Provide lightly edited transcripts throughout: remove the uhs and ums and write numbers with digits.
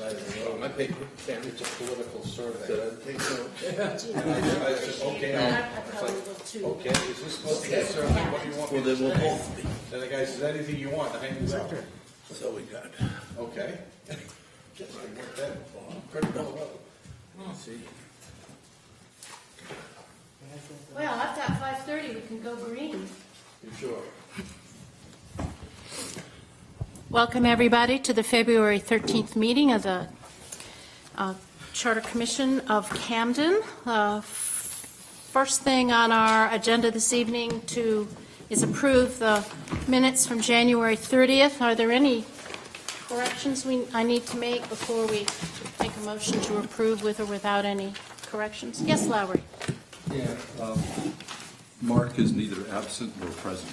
side of the road. I think it's a political survey. Did I take note? I said, okay, I probably will too. okay, is this supposed to be a survey? What do you want me Well, to then we'll say? both be. Then the guy says, anything you want, I hang up. So we got. Okay. Just like what that, critical road. See. Well, after 5:30, we can go green. You sure? Welcome, everybody, to the February 13th meeting of the Charter Commission of Camden. First thing on our agenda this evening is approve the minutes from January 30th. Are there any corrections I need to make before we make a motion to approve with or without any corrections? Yes, Lowry? Yeah, Mark is neither absent nor present.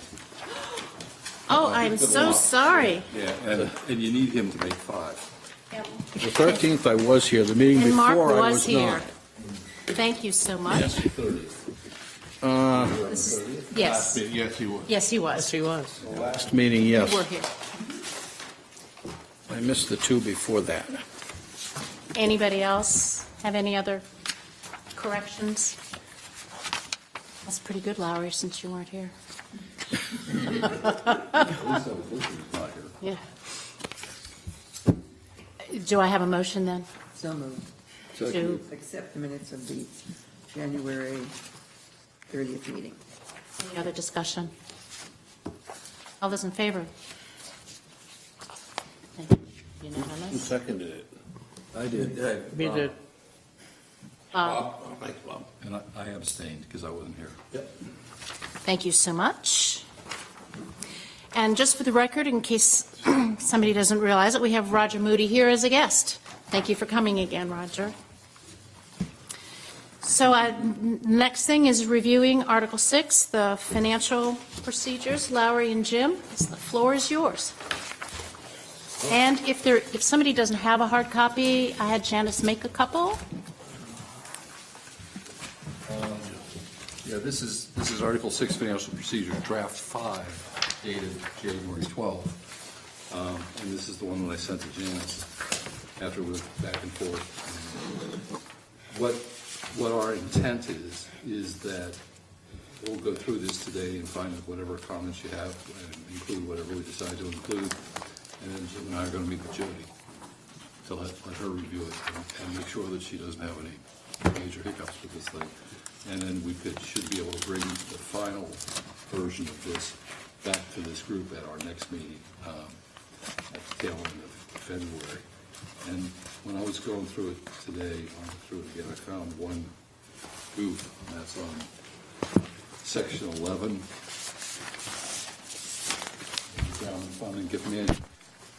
Oh, I'm so sorry. Yeah, and you need him to make 5. The 13th I was here, the meeting And Mark before I was was here. not. Thank you so much. This is- Yes, Yes, he was. yes, he was. He was. Last meeting, You yes. were here. I missed the 2 before that. Anybody else have any other corrections? That's pretty good, Lowry, since you weren't here. Yeah. Do I have a motion then? So moved. To, Accept the minutes of the January 30th meeting. any other discussion? All those in favor? Thank you. Who Unanimous? seconded it? I did. Me too. Thanks, Bob. And I abstained because I wasn't here. Thank you so much. And just for the record, in case somebody doesn't realize it, we have Roger Moody here as a guest. Thank you for coming again, Roger. So next thing is reviewing Article 6, the financial procedures. Lowry and Jim, the floor is yours. And if somebody doesn't have a hard copy, I had Janice make a couple. Yeah, this is Article 6 Financial Procedure, Draft 5, dated January 12th. And this is the one that I sent to Janice after we went back and forth. What our intent is that we'll go through this today and find out whatever comments you have and include whatever we decide to include. And then Jim and I are going to meet with Jody to let her review it and make sure that she doesn't have any major hiccups with this thing. And then we should be able to bring the final version of this back to this group at our next meeting at the tail end of February. And when I was going through it today, going through it again, I found one goof, and that's on Section 11. Endowment Fund and Gift Management.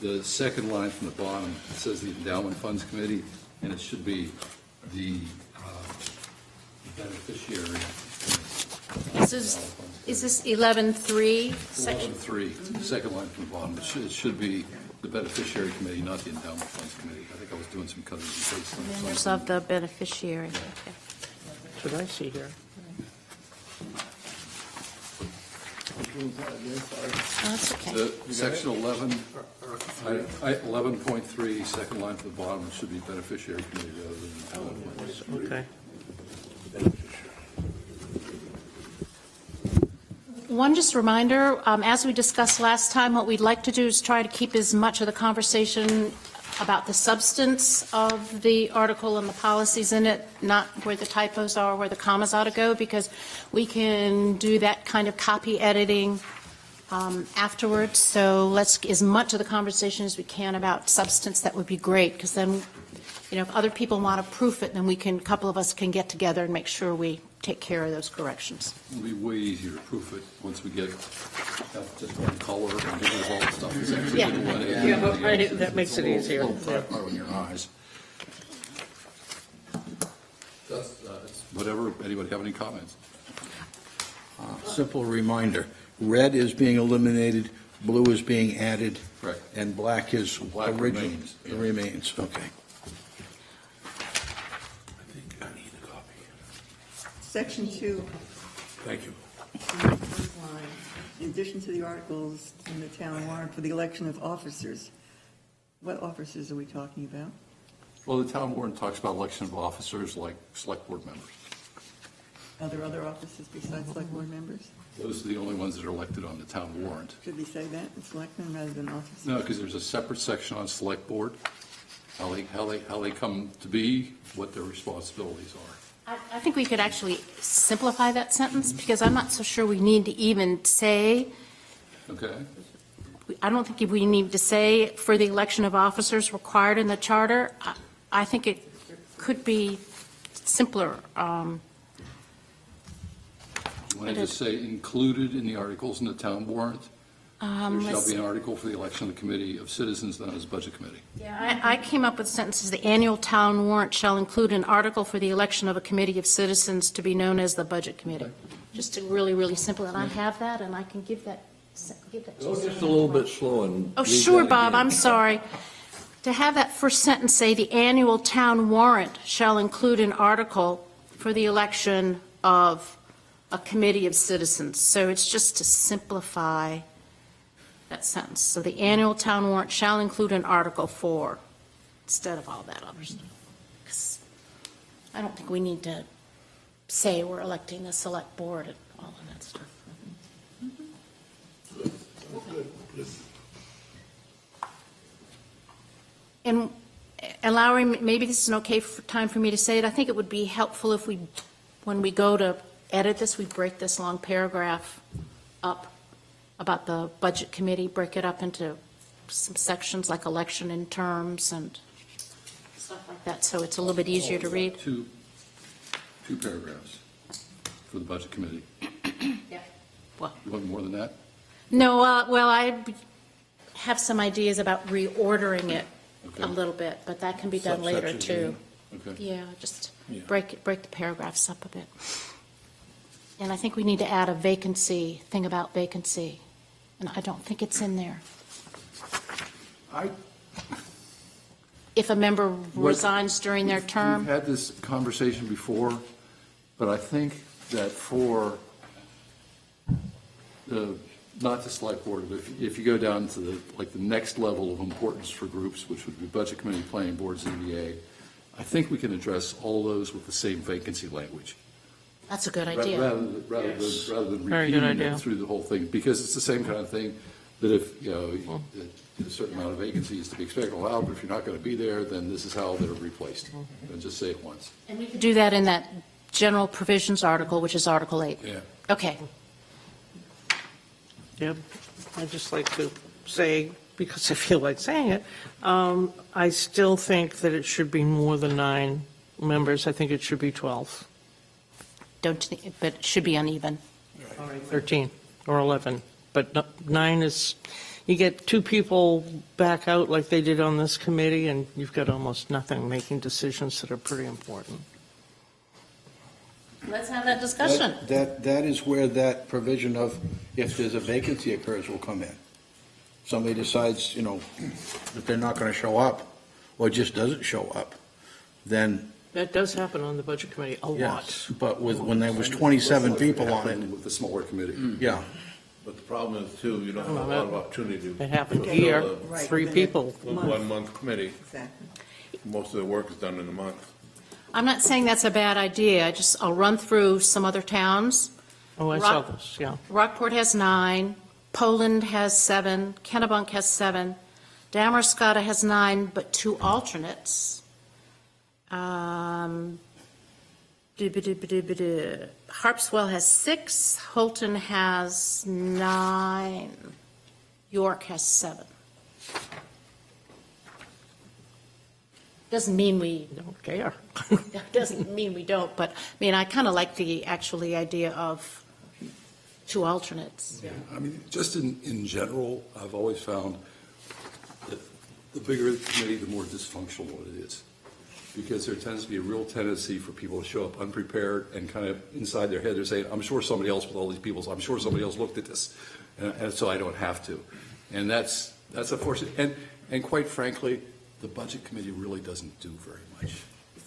The second line from the bottom, it says the Endowment Funds Committee, and it should be the beneficiary. Is this 11.3 section? 11.3, second line from the bottom. It should be the beneficiary committee, not the endowment funds committee. I think I was doing some cutting and pasting. Members of the beneficiary. Okay. That's what I see here. Oh, that's okay. The Section 11, 11.3, second line from the bottom, it should be beneficiary committee rather than endowment funds. Okay. One just reminder, as we discussed last time, what we'd like to do is try to keep as much of the conversation about the substance of the article and the policies in it, not where the typos are, where the commas ought to go, because we can do that kind of copy editing afterwards. So let's, as much of the conversation as we can about substance, that would be great, because then, if other people want to proof it, then a couple of us can get together and make sure we take care of those corrections. It'll be way easier to proof it once we get just one color and here's all the stuff. It's actually Yeah. in one area. Yeah, right, that makes it easier. Little flat part on your eyes. That's whatever, anybody have any comments? Simple reminder, red is being eliminated, blue is being added. Correct. And black is Black original. remains, yeah. Remains, okay. I think I need a copy. Section 2, Thank you. in the first line, in addition to the articles in the town warrant for the election of officers, what officers are we talking about? Well, the town warrant talks about election of officers like select board members. Are there other offices besides select board members? Those are the only ones that are elected on the town warrant. Should we say that, in selectmen rather than officers? No, because there's a separate section on select board, how they come to be, what their responsibilities are. I think we could actually simplify that sentence, because I'm not so sure we need to even say, Okay? I don't think we need to say for the election of officers required in the charter. I think it could be simpler. Want to just say included in the articles in the town warrant? There shall let's be an article for the election of the committee of citizens known as budget committee. Yeah, I came up with sentences, the annual town warrant shall include an article for the election of a committee of citizens to be known as the budget committee. Just to really, really simple, and I have that, and I can give that to you. Just a little bit slow and. Oh, read sure, that Bob, again. I'm sorry. To have that first sentence say, the annual town warrant shall include an article for the election of a committee of citizens. So it's just to simplify that sentence. So the annual town warrant shall include an article for, instead of all that other stuff. 'Cause I don't think we need to say we're electing a select board and all of that stuff. And Lowry, maybe this is an okay time for me to say it. I think it would be helpful if we, when we go to edit this, we break this long paragraph up about the budget committee, break it up into some sections like election and terms and stuff like that, so it's a little bit easier to read. Two paragraphs for the budget committee. Well, You want more than that? no, well, I have some ideas about reordering it Okay. a little bit, but that can be done later Subsections, too. Okay. Yeah, just Yeah. break the paragraphs up a bit. And I think we need to add a vacancy, thing about vacancy, and I don't think it's in there. If a member resigns during their We've term, had this conversation before, but I think that for not the select board, but if you go down to the next level of importance for groups, which would be budget committee, planning board, ZBA, I think we can address all those with the same vacancy language. that's a good Rather idea. than Very good repeating idea. it through the whole thing, because it's the same kind of thing that if, a certain amount of vacancy is to be expected allowed, but if you're not going to be there, then this is how they're replaced. And just say it once. And we could do that in that general provisions article, which is Article 8. Yeah. Okay. Yep. I'd just like to say, because I feel like saying it, I still think that it should be more than 9 members. I think it should be 12, But it should be uneven. 13, or 11. But 9 is, you get 2 people back out like they did on this committee, and you've got almost nothing making decisions that are pretty important. Let's have that discussion. That is where that provision of if there's a vacancy occurs will come in. Somebody decides, that they're not going to show up, or just doesn't show up, then, That does happen on the budget committee a lot. yes. But when there was 27 people on it, With the smaller committee. yeah. But the problem is too, you don't have a lot of opportunity to. It happened to here, fill Right, 3 within a people. a month. 1 month committee. Exactly. Most of the work is done in a month. I'm not saying that's a bad idea. I'll run through some other towns. Oh, I saw Rock- this, yeah. Rockport has 9, Poland has 7, Kennebunk has 7, Damascotta has 9, but 2 alternates. Harpswell has 6, Holton has 9, York has 7. Doesn't mean we Don't care. doesn't mean we don't, but, I kind of like the idea of 2 alternates. I mean, just in general, I've always found that the bigger the committee, the more dysfunctional it is. Because there tends to be a real tendency for people to show up unprepared and kind of inside their head, they're saying, I'm sure somebody else with all these people, I'm sure somebody else looked at this, and so I don't have to. And that's unfortunate. And quite frankly, the budget committee really doesn't do very much.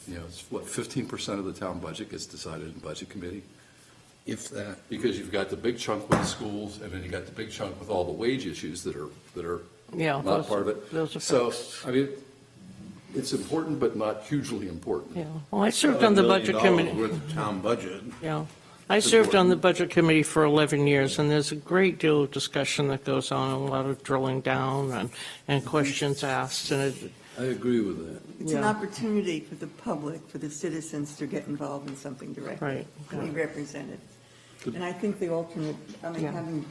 It's 15% of the town budget gets decided in budget committee. If that. Because you've got the big chunk with the schools, and then you got the big chunk with all the wage issues that are Yeah, not those- part of it. those are So, fixed. I mean, It's important, but not hugely important. Yeah, well, I served on the budget $1 billion committee. worth of town budget. Yeah. I served on the budget committee for 11 years, and there's a great deal of discussion that goes on, a lot of drilling down and questions asked, and it, I agree with that. It's an Yeah. opportunity for the public, for the citizens to get involved in something directly. Right. To be represented. And I think the alternate, I mean, Yeah. having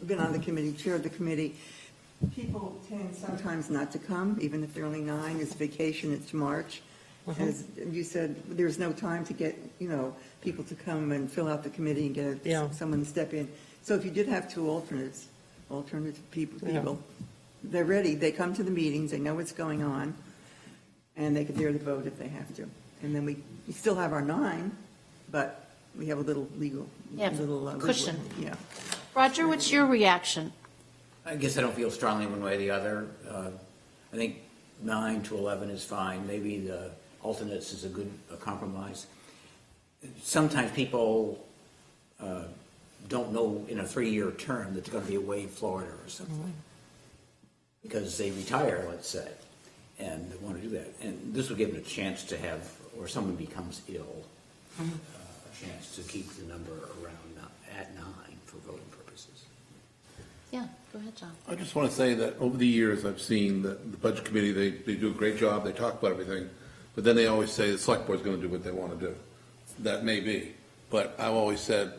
been on the committee, chaired the committee, people tend sometimes not to come, even if they're only 9, it's vacation, it's March. As you said, there's no time to get, people to come and fill out the committee and Yeah. get someone to step in. So if you did have 2 alternate people, they're ready, they come to the meetings, they know what's going on, and they could dare to vote if they have to. And then we still have our 9, but we have a little legal. Yeah, little cushion. Yeah. Roger, what's your reaction? I guess I don't feel strongly one way or the other. I think 9 to 11 is fine. Maybe the alternates is a good compromise. Sometimes people don't know in a 3-year term that they're going to be away in Florida or something. Because they retire, let's say, and they want to do that. And this will give them a chance to have, or someone becomes ill, a chance to keep the number around at 9 for voting purposes. Yeah, go ahead, John. I just want to say that over the years, I've seen that the budget committee, they do a great job, they talk about everything, but then they always say the select board's going to do what they want to do. That may be, but I've always said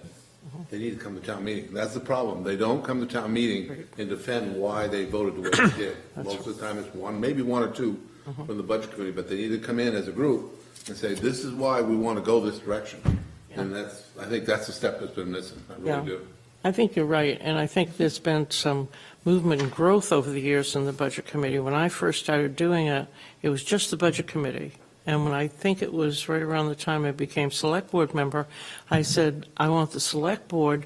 they need to come to town meeting. That's the problem. They don't come to town meeting and defend why they voted the way they did. Most of the time, it's maybe one or two from the budget committee, but they need to come in as a group and say, this is why we want to go this direction. And I think that's the step that's been missing. I Yeah. really do. I think you're right, and I think there's been some movement and growth over the years in the Budget Committee. When I first started doing it, it was just the Budget Committee. And when I think it was right around the time I became Select Board member, I said, I want the Select Board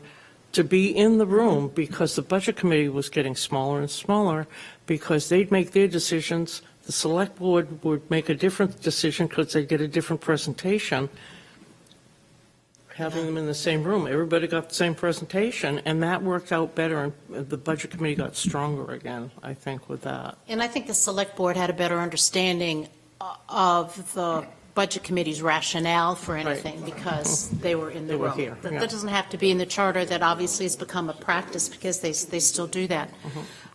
to be in the room because the Budget Committee was getting smaller and smaller because they'd make their decisions. The Select Board would make a different decision because they'd get a different presentation. Having them in the same room, everybody got the same presentation, and that worked out better, and the Budget Committee got stronger again, I think, with that. And I think the Select Board had a better understanding of the Budget Committee's rationale for anything because they were in the They were room. here, That yeah. that doesn't have to be in the charter. That obviously has become a practice because they still do that.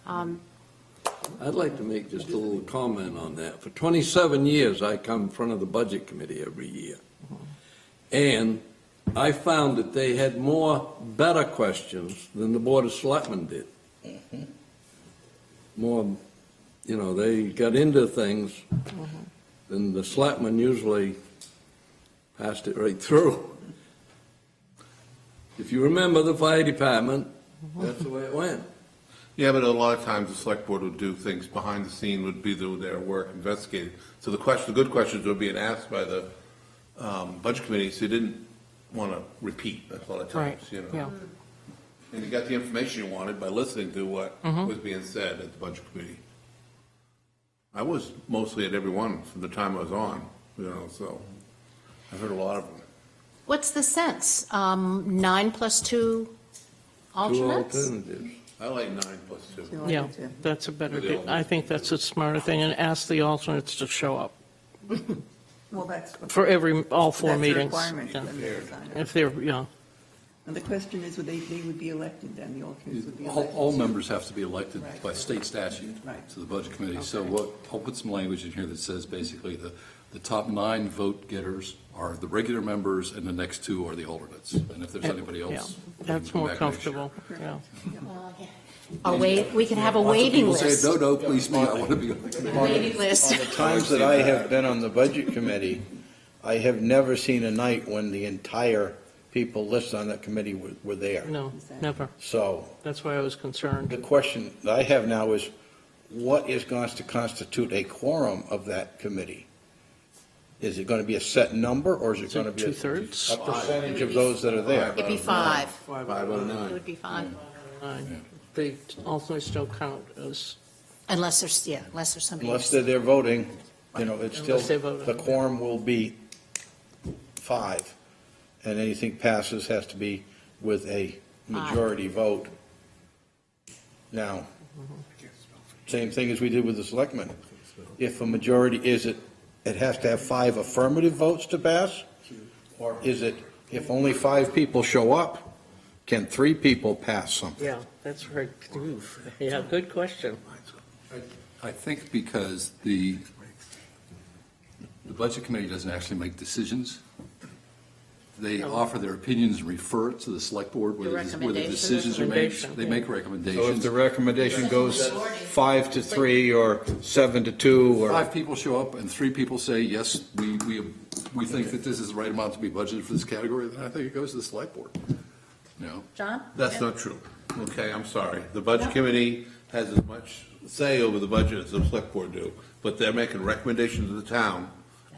I'd like to make just a little comment on that. For 27 years, I come in front of the Budget Committee every year. And I found that they had better questions than the Board of Selectmen did. More, they got into things, and the Selectmen usually passed it right through. If you remember the fire department, that's the way it went. Yeah, but a lot of times the select board would do things behind the scene, would be do their work, investigating. So the good questions were being asked by the budget committee, so you didn't want to repeat a lot of Right, times, yeah. And you got the information you wanted by listening to what was being said at the budget committee. I was mostly at every one from the time I was on, so I heard a lot of them. What's the sense? 9 plus 2 Two alternates? alternatives. I like 9 plus 2. Yeah, that's a better, I think that's a smarter thing, and ask the alternates to show up Well, that's. for all 4 That's a meetings. requirement Yeah. for them to sign up. If they're, And the question is, they would be elected then, the alternates would be elected? All members have to be elected Right. by state statute Right. to the Budget Committee. So Okay. I'll put some language in here that says basically the top 9 vote getters are the regular members and the next 2 are the alternates. And if there's anybody yeah, else. we that's can come more back next year. comfortable, yeah. We can have a Lots of waiting people say, list. no, please me, I want to be on the committee. Waiting list. On the times that I have been on the budget committee, I have never seen a night when the entire people listed on that committee were there. No, never. So That's why I was concerned. the question that I have now is, what is going to constitute a quorum of that committee? Is it going to be a set number, or is it going to be a Two-thirds? a percentage of those that are there? It'd be 5. 5 out of It 9. would be 5. They alternates don't count as, Unless there's somebody. Unless they're there voting, it's still, Unless they vote. the quorum will be 5. And anything passes has to be with a majority vote. Now, same thing as we did with the selectmen. if a majority, is it, it has to have 5 affirmative votes to pass? Or is it, if only 5 people show up, can 3 people pass something? Yeah, that's right. Yeah, good question. I think because the Budget Committee doesn't actually make decisions. They offer their opinions and refer it to the Select Board where the decisions are made. Recommendation. They make So if recommendations. the recommendation goes 5-3 or 7-2 or. 5 people show up and 3 people say, yes, we think that this is the right amount to be budgeted for this category, then I think it goes to the Select Board. You know? John? That's not true. Okay, I'm sorry. The Budget Committee has as much say over the budget as the Select Board do, but they're making recommendations to the town.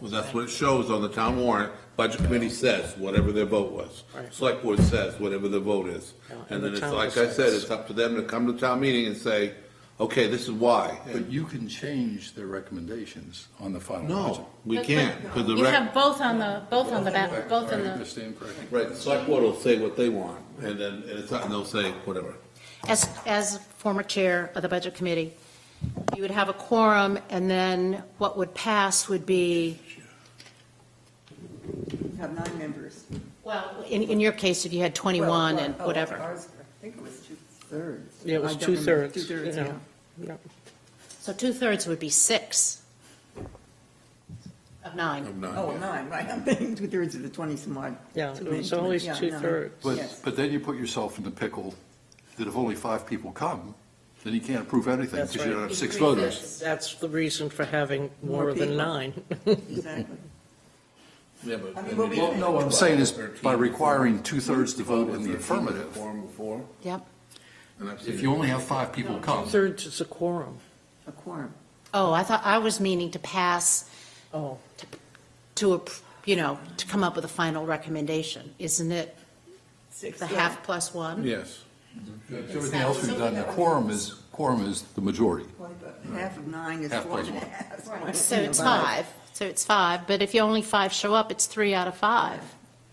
Well, that's what it shows on the town warrant. Budget Committee says whatever their vote was. Right. Select Board says whatever their vote is. Yeah, And and then the it's town like I said, decides. it's up to them to come to town meeting and say, okay, this is why. But you can change their recommendations on the final budget. No, we can't, because the You rec, have both on the, both on the back, both in I the, understand correctly. right, the Select Board will say what they want, and then, and it's, and they'll say whatever. as former chair of the Budget Committee, you would have a quorum, and then what would pass would be, Have 9 members. well, in your case, if you had 21 and Well, whatever. ours, I think it was 2/3. Yeah, it was I don't remember. 2/3. 2/3, you yeah. know. Yeah. So 2/3 would be 6 of 9. Oh, 9, right, I'm thinking 2/3 of the 20-some odd. Yeah, Too it many, was too many. always Yeah, nine. 2/3. Yes. But then you put yourself in the pickle that if only 5 people come, then you can't approve anything That's because you don't right. have 6 voters. That's the reason for having More more than people. 9. Exactly. Yeah, but. I mean, what we- Well, no, what I'm saying is by requiring 2/3 to vote in the affirmative, Forum before, Yep. and I've seen if you only have 5 people come, 2/3 is a quorum. A quorum. Oh, I thought, I was meaning to pass, Oh, to, to come up with a final recommendation. Isn't it 6. the half plus 1? Yes. everything else we've done, the quorum is the majority. Half of 9 is Half 4 plus and a one. half. So it's 5. So it's 5, but if you only 5 show up, it's 3 out of 5.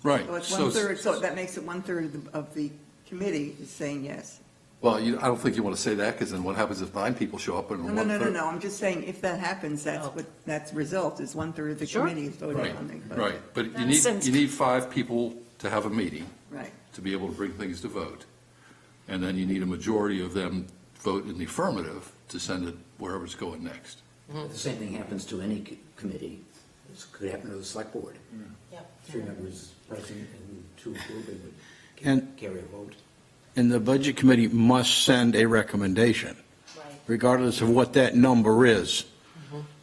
Right. So it's So 1/3, so that makes it 1/3 of the committee is saying yes. Well, I don't think you want to say that because then what happens if 9 people show up and No, 1/3? no, I'm just saying, if that happens, that's the result, is 1/3 of the Sure. committee is voting Right, on the budget. right. But That makes sense. you need 5 people to have a meeting, Right. to be able to bring things to vote. And then you need a majority of them vote in the affirmative to send it wherever it's going next. The same thing happens to any committee. This could happen to the Select Board. Yep. 3 members present and 2 approving would And- carry a vote. And the Budget Committee must send a recommendation, Right. regardless of what that number is.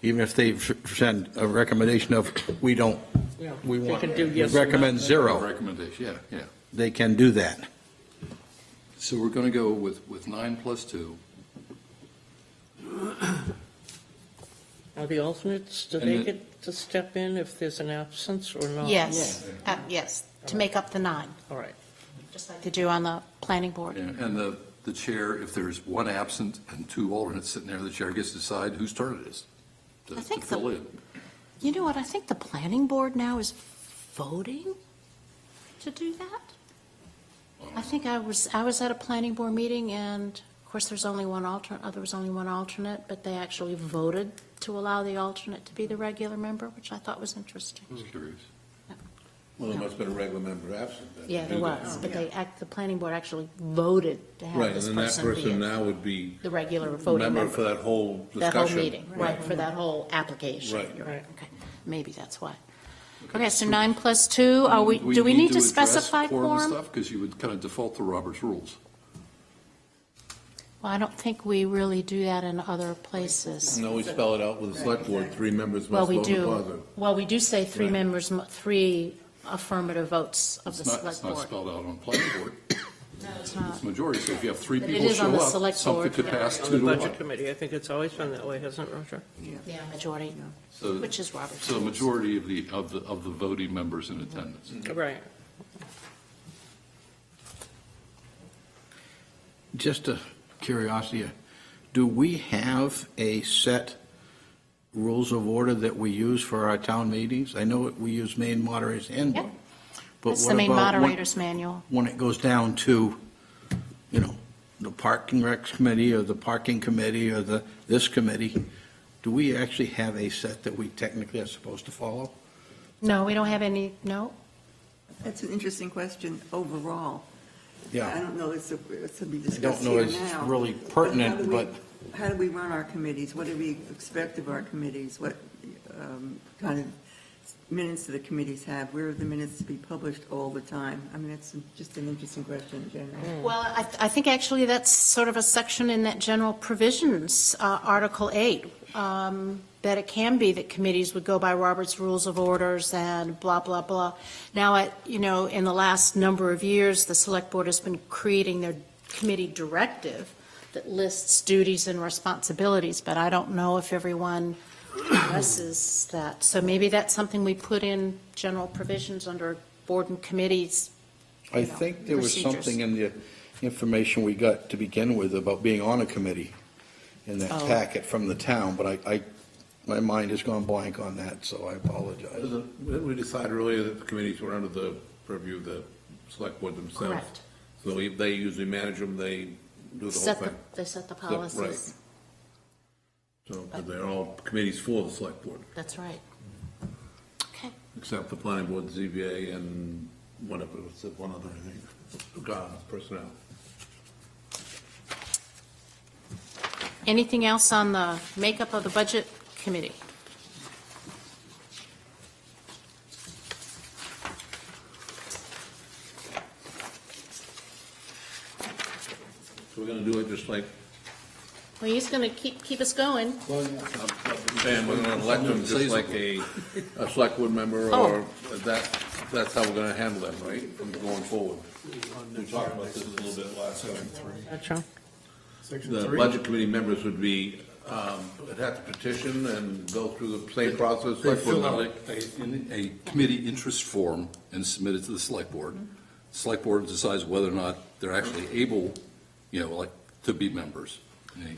Even if they send a recommendation of, we don't, yeah. we You want, can do yes or no. recommend 0, Recommendation, yeah. they can do that. So we're going to go with 9 plus 2. Are the alternates, do And they the- get to step in if there's an absence or not? Yes, yes, to make up the 9, All right. just like they do on the planning board. And the chair, if there's 1 absent and 2 alternates sitting there, the chair gets to decide whose turn it is to I think fill the- in. You know what, I think the planning board now is voting to do that. I think I was at a planning board meeting, and of course, there was only one alternate, but they actually voted to allow the alternate to be the regular member, which I thought was interesting. I was curious. Well, there must have been a regular member absent then. Yeah, there Do that. was, but the planning board actually voted to have Right, this and then that person person be now would be the regular voting member for member. that whole That whole discussion. meeting, right, for that whole application. Right. You're Right. Okay, maybe that's why. Okay, so 9 plus 2, do we need to specify quorum? Because you would kind of default to Robert's rules. Well, I don't think we really do that in other places. No, we spell it out with the select board, 3 members Well, must we vote in the do, positive. well, we do say 3 Right. members, 3 affirmative votes of the It's select not board. spelled out on planning board. No, it's not. It's majority, so if you have 3 But it people is on show the up, select something board, could yeah. pass On 2 the to 1. budget committee, I think it's always been that way, hasn't it, Roger? Yeah, majority, So- which is Robert's So the rules. majority of the voting members in attendance. Right. Just a curiosity, do we have a set rules of order that we use for our town meetings? I know we use main moderator's handbook. Yep. But That's what the main about when- moderator's manual. When it goes down to, the parking recs committee or the parking committee or this committee, do we actually have a set that we technically are supposed to follow? No, we don't have any, no? That's an interesting question overall. I Yeah, don't know, it's to be I discussed don't know here it's now. really How do pertinent, we- but How do we run our committees? What do we expect of our committees? What kind of minutes do the committees have? Where are the minutes to be published all the time? I mean, it's just an interesting question in general. Well, I think actually that's sort of a section in that general provisions, Article 8, that it can be that committees would go by Robert's Rules of Orders and blah, blah, blah. Now, in the last number of years, the Select Board has been creating their committee directive that lists duties and responsibilities, but I don't know if everyone addresses that. So maybe that's something we put in general provisions under board and committees. I think there was procedures. something in the information we got to begin with about being on a committee in that Oh. packet from the town, but my mind has gone blank on that, so I apologize. Didn't we decide earlier that the committees were under the purview of the select board themselves? Correct. So they usually manage them, they do the whole thing. They set the Right. policies. So they're all committees for the select board, That's right. Okay. except the planning board, the ZBA, and whatever, was it one other, I think, personnel. Anything else on the makeup of the budget committee? So we're gonna do it just like, Well, he's going to keep us going. saying we're gonna elect them just like a select board member, or that's how we're gonna handle them, right, from going forward. We talked about this a little bit last time. Gotcha. The budget committee members would be, would have to petition and go through the same process. They like fill we're out gonna- a committee interest form and submit it to the select board. Select board decides whether or not they're actually able, like, to be members. And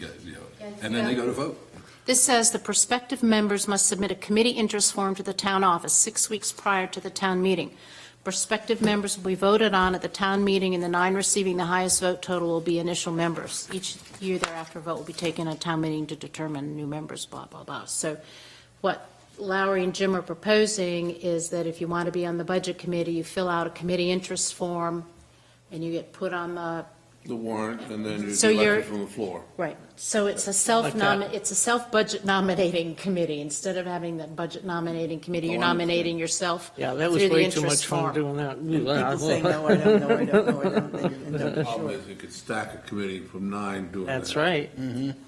and then they go to vote. This says the prospective members must submit a committee interest form to the town office 6 weeks prior to the town meeting. Prospective members will be voted on at the town meeting, and the 9 receiving the highest vote total will be initial members. Each year thereafter, a vote will be taken at town meeting to determine new members, blah, blah, blah. So what Lowry and Jim are proposing is that if you want to be on the budget committee, you fill out a committee interest form, and you get put on The warrant, and then So you're you're- elected from the floor. right. So it's a that. it's a self-budget nominating committee. Instead of having that budget nominating committee, you're Oh, I understand. nominating yourself Yeah, that was through the way too interest much fun form. doing that. People say, no, I don't know, I don't know, I don't. They end up The problem short. is you could stack a committee from 9 doing that. That's right.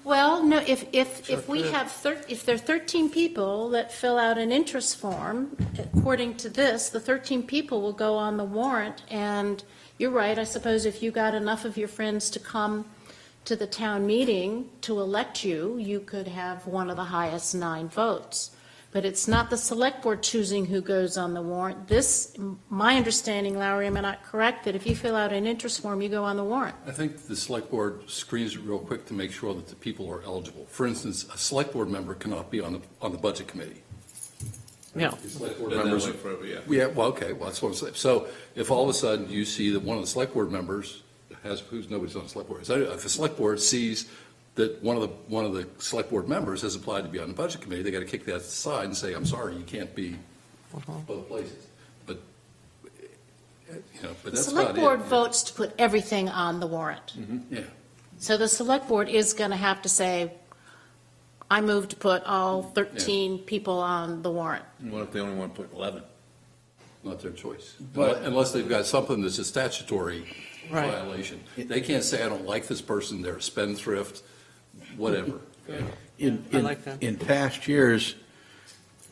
Well, no, if we have, if there are 13 people that fill out an interest form, according to this, the 13 people will go on the warrant, and you're right, I suppose if you got enough of your friends to come to the town meeting to elect you, you could have one of the highest 9 votes. But it's not the select board choosing who goes on the warrant. This, my understanding, Lowry, am I not correct, that if you fill out an interest form, you go on the warrant? I think the select board screens it real quick to make sure that the people are eligible. For instance, a select board member cannot be on the budget committee. Yeah. Select board Been that members. way forever, yeah. Yeah, well, okay, well, that's what I'm saying. So if all of a sudden you see that one of the select board members nobody's on the select board. So if the select board sees that one of the select board members has applied to be on the budget committee, they got to kick that aside and say, I'm sorry, you can't be both places. But, but The that's select about it. board votes to put everything on the warrant. Yeah. So the select board is going to have to say, I move to put all 13 people on the warrant. And what if they only want to put 11? Not their choice. But- Unless they've got something that's a statutory Right. violation. They can't say, I don't like this person, they're a spendthrift, whatever. I like that. In past years,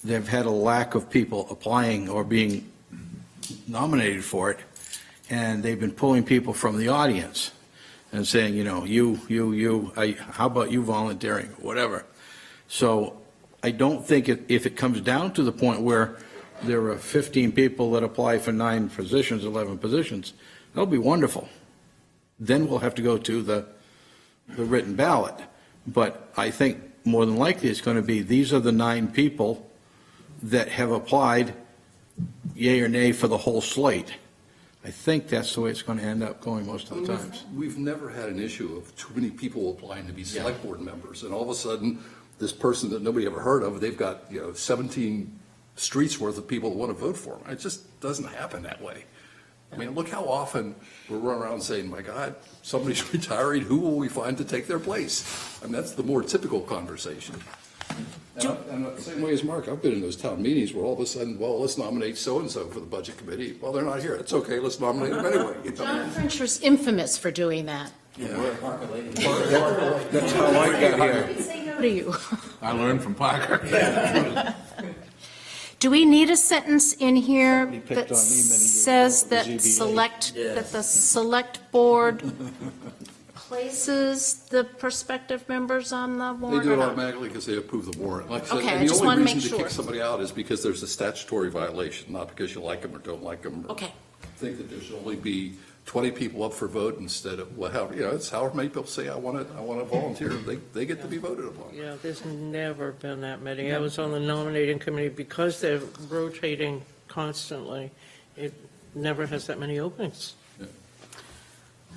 they've had a lack of people applying or being nominated for it, and they've been pulling people from the audience and saying, how about you volunteering, whatever. So I don't think if it comes down to the point where there are 15 people that apply for 9 positions, 11 positions, that'll be wonderful. Then we'll have to go to the written ballot. But I think more than likely it's going to be, these are the 9 people that have applied, yea or nay, for the whole slate. I think that's the way it's going to end up going most of the times. We've never had an issue of too many people applying to be select board members, and all of a sudden, this person that nobody ever heard of, they've got, 17 streets worth of people that want to vote for them. It just doesn't happen that way. I mean, look how often we're running around saying, my God, somebody's retiring, who will we find to take their place? I mean, that's the more typical conversation. And the same way as Mark, I've been in those town meetings where all of a sudden, well, let's nominate so-and-so for the budget committee. Well, they're not here. It's okay, let's nominate them anyway. John Frencher's infamous for doing that. That's how I got here. Say no to you. I learned from Parker. Do we need a sentence in here He picked that on me many years says ago at that the ZBA. that the select board places the prospective members on the They warrant do or it not? automatically because they approve the warrant. Like I said, Okay, I and the just only wanted to make reason to sure. kick somebody out is because there's a statutory violation, not because you like them or don't like them. Okay. Think that there should only be 20 people up for vote instead of, it's however many people say, I want to volunteer, they get to be voted upon. Yeah, there's never been that many. I was on the nominating committee because they're rotating constantly. It never has that many openings.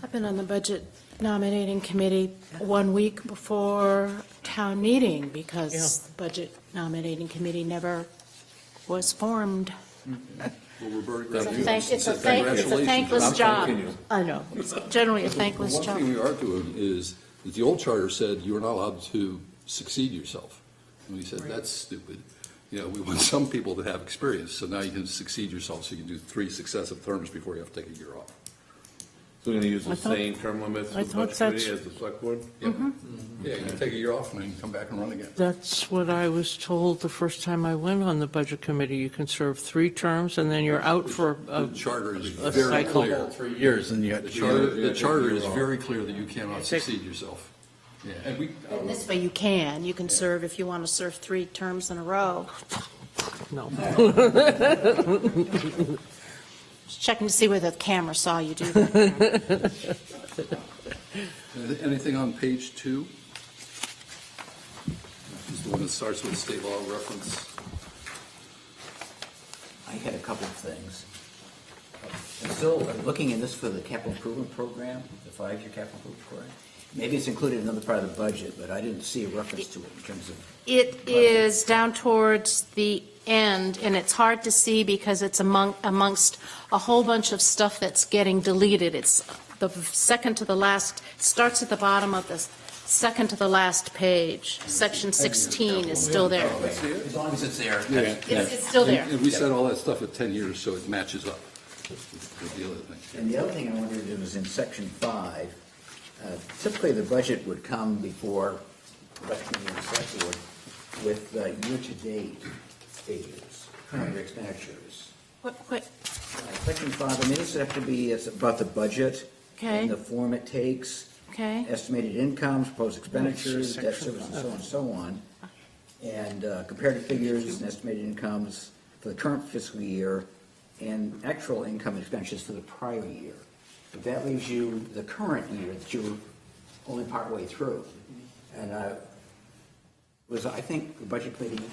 I've been on the budget nominating committee 1 week before town meeting because Yeah. the budget nominating committee never was formed. Well, we're very It's a grateful. it's a thankless I'm job. thanking you. I know, it's generally a thankless One job. thing we are doing is, that the old charter said you are not allowed to succeed yourself. And we said, that's stupid. We want some people to have experience, so now you can succeed yourself, so you can do 3 successive terms before you have to take a year off. So we're going to use I the thought- same term limits I for the thought budget committee that's- as the select board? Yeah, you can take a year off and then come back and run again. That's what I was told the first time I went on the budget committee. You can serve 3 terms and then you're out for The charter is a very cycle. clear. 3 years, and you had The to. charter is very clear that you cannot succeed yourself. Yeah, and we, And this way you can serve, if you want to serve 3 terms in a row. No. Just checking to see whether the camera saw you do that. anything on page 2? Is the one that starts with state law reference. I had a couple of things. I'm still looking at this for the capital improvement program, the 5-year capital improvement program. Maybe it's included in another part of the budget, but I didn't see a reference to it in terms of, It is down towards the end, and it's hard to see because it's amongst a whole bunch of stuff that's getting deleted. It's the second to the last, starts at the bottom of the second to the last page. Section 16 is still there. as long as it's there. It's still there. And we said all that stuff at 10 years, so it matches up with the other thing. And the other thing I wondered, it was in section 5, typically the budget would come before the budget committee and the select board with year-to-date figures, current year expenditures. What, Section 5, I mean, this have to be, it's about the budget. Okay. And the form it takes. okay, Estimated incomes, proposed expenditures, debt service, and so on and so on. And comparative figures and estimated incomes for the current fiscal year and actual income and expenditures for the prior year. But that leaves you the current year that you're only partway through. And I think the budget committee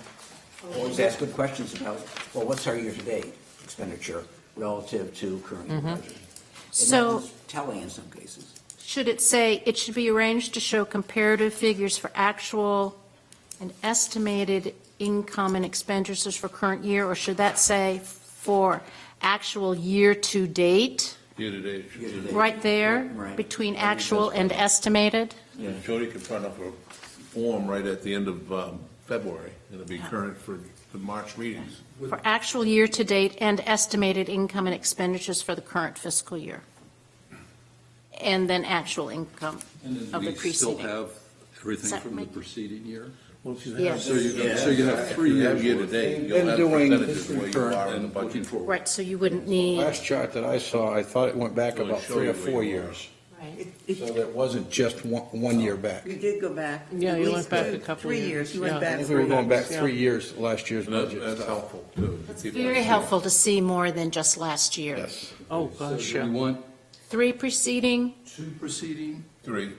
always asks good questions about, well, what's our year-to-date expenditure relative to current year budget? And So- that was telling in some cases. should it say, it should be arranged to show comparative figures for actual and estimated income and expenditures for current year, or should that say for actual year-to-date, Year-to-date. Year-to-date. right there, Right. between I think actual that's and right. estimated? Jody can turn up a form right at the end of February. It'll be current for the March meetings. For actual year-to-date and estimated income and expenditures for the current fiscal year. And then actual income And of then the we still preceding. have everything Does that from the make- preceding year? Well, if you Yes. have, So you have 3 years. year-to-date, And you'll have doing percentages where you Current are in the and looking budget. forward. Right, so you wouldn't need, Last chart that I saw, I thought it went back Really about show 3 you or where 4 you are. years. right. So that wasn't just one year back. We did go back. Yeah, at you least went back a two- couple 3 years, years. You yeah. went I back think we were 3 going back Yeah. 3 years, last year's And that- budget. that's stuff. helpful, too. to It's keep very that- helpful to see more than just last year. Yes. Oh, So gosh, do we yeah. want 3 preceding, 2 preceding? 3.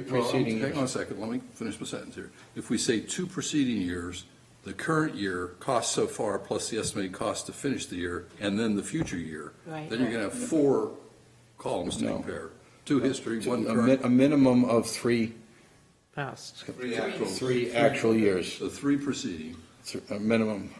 Preceding Hang years. on a second, let me finish my sentence here. If we say 2 preceding years, the current year cost so far plus the estimated cost to finish the year, and then the future year, Right. then you're going to have 4 columns to No. compare. 2 history, 1 A current. minimum of 3 passed. Three actual years, So 3 preceding. a minimum.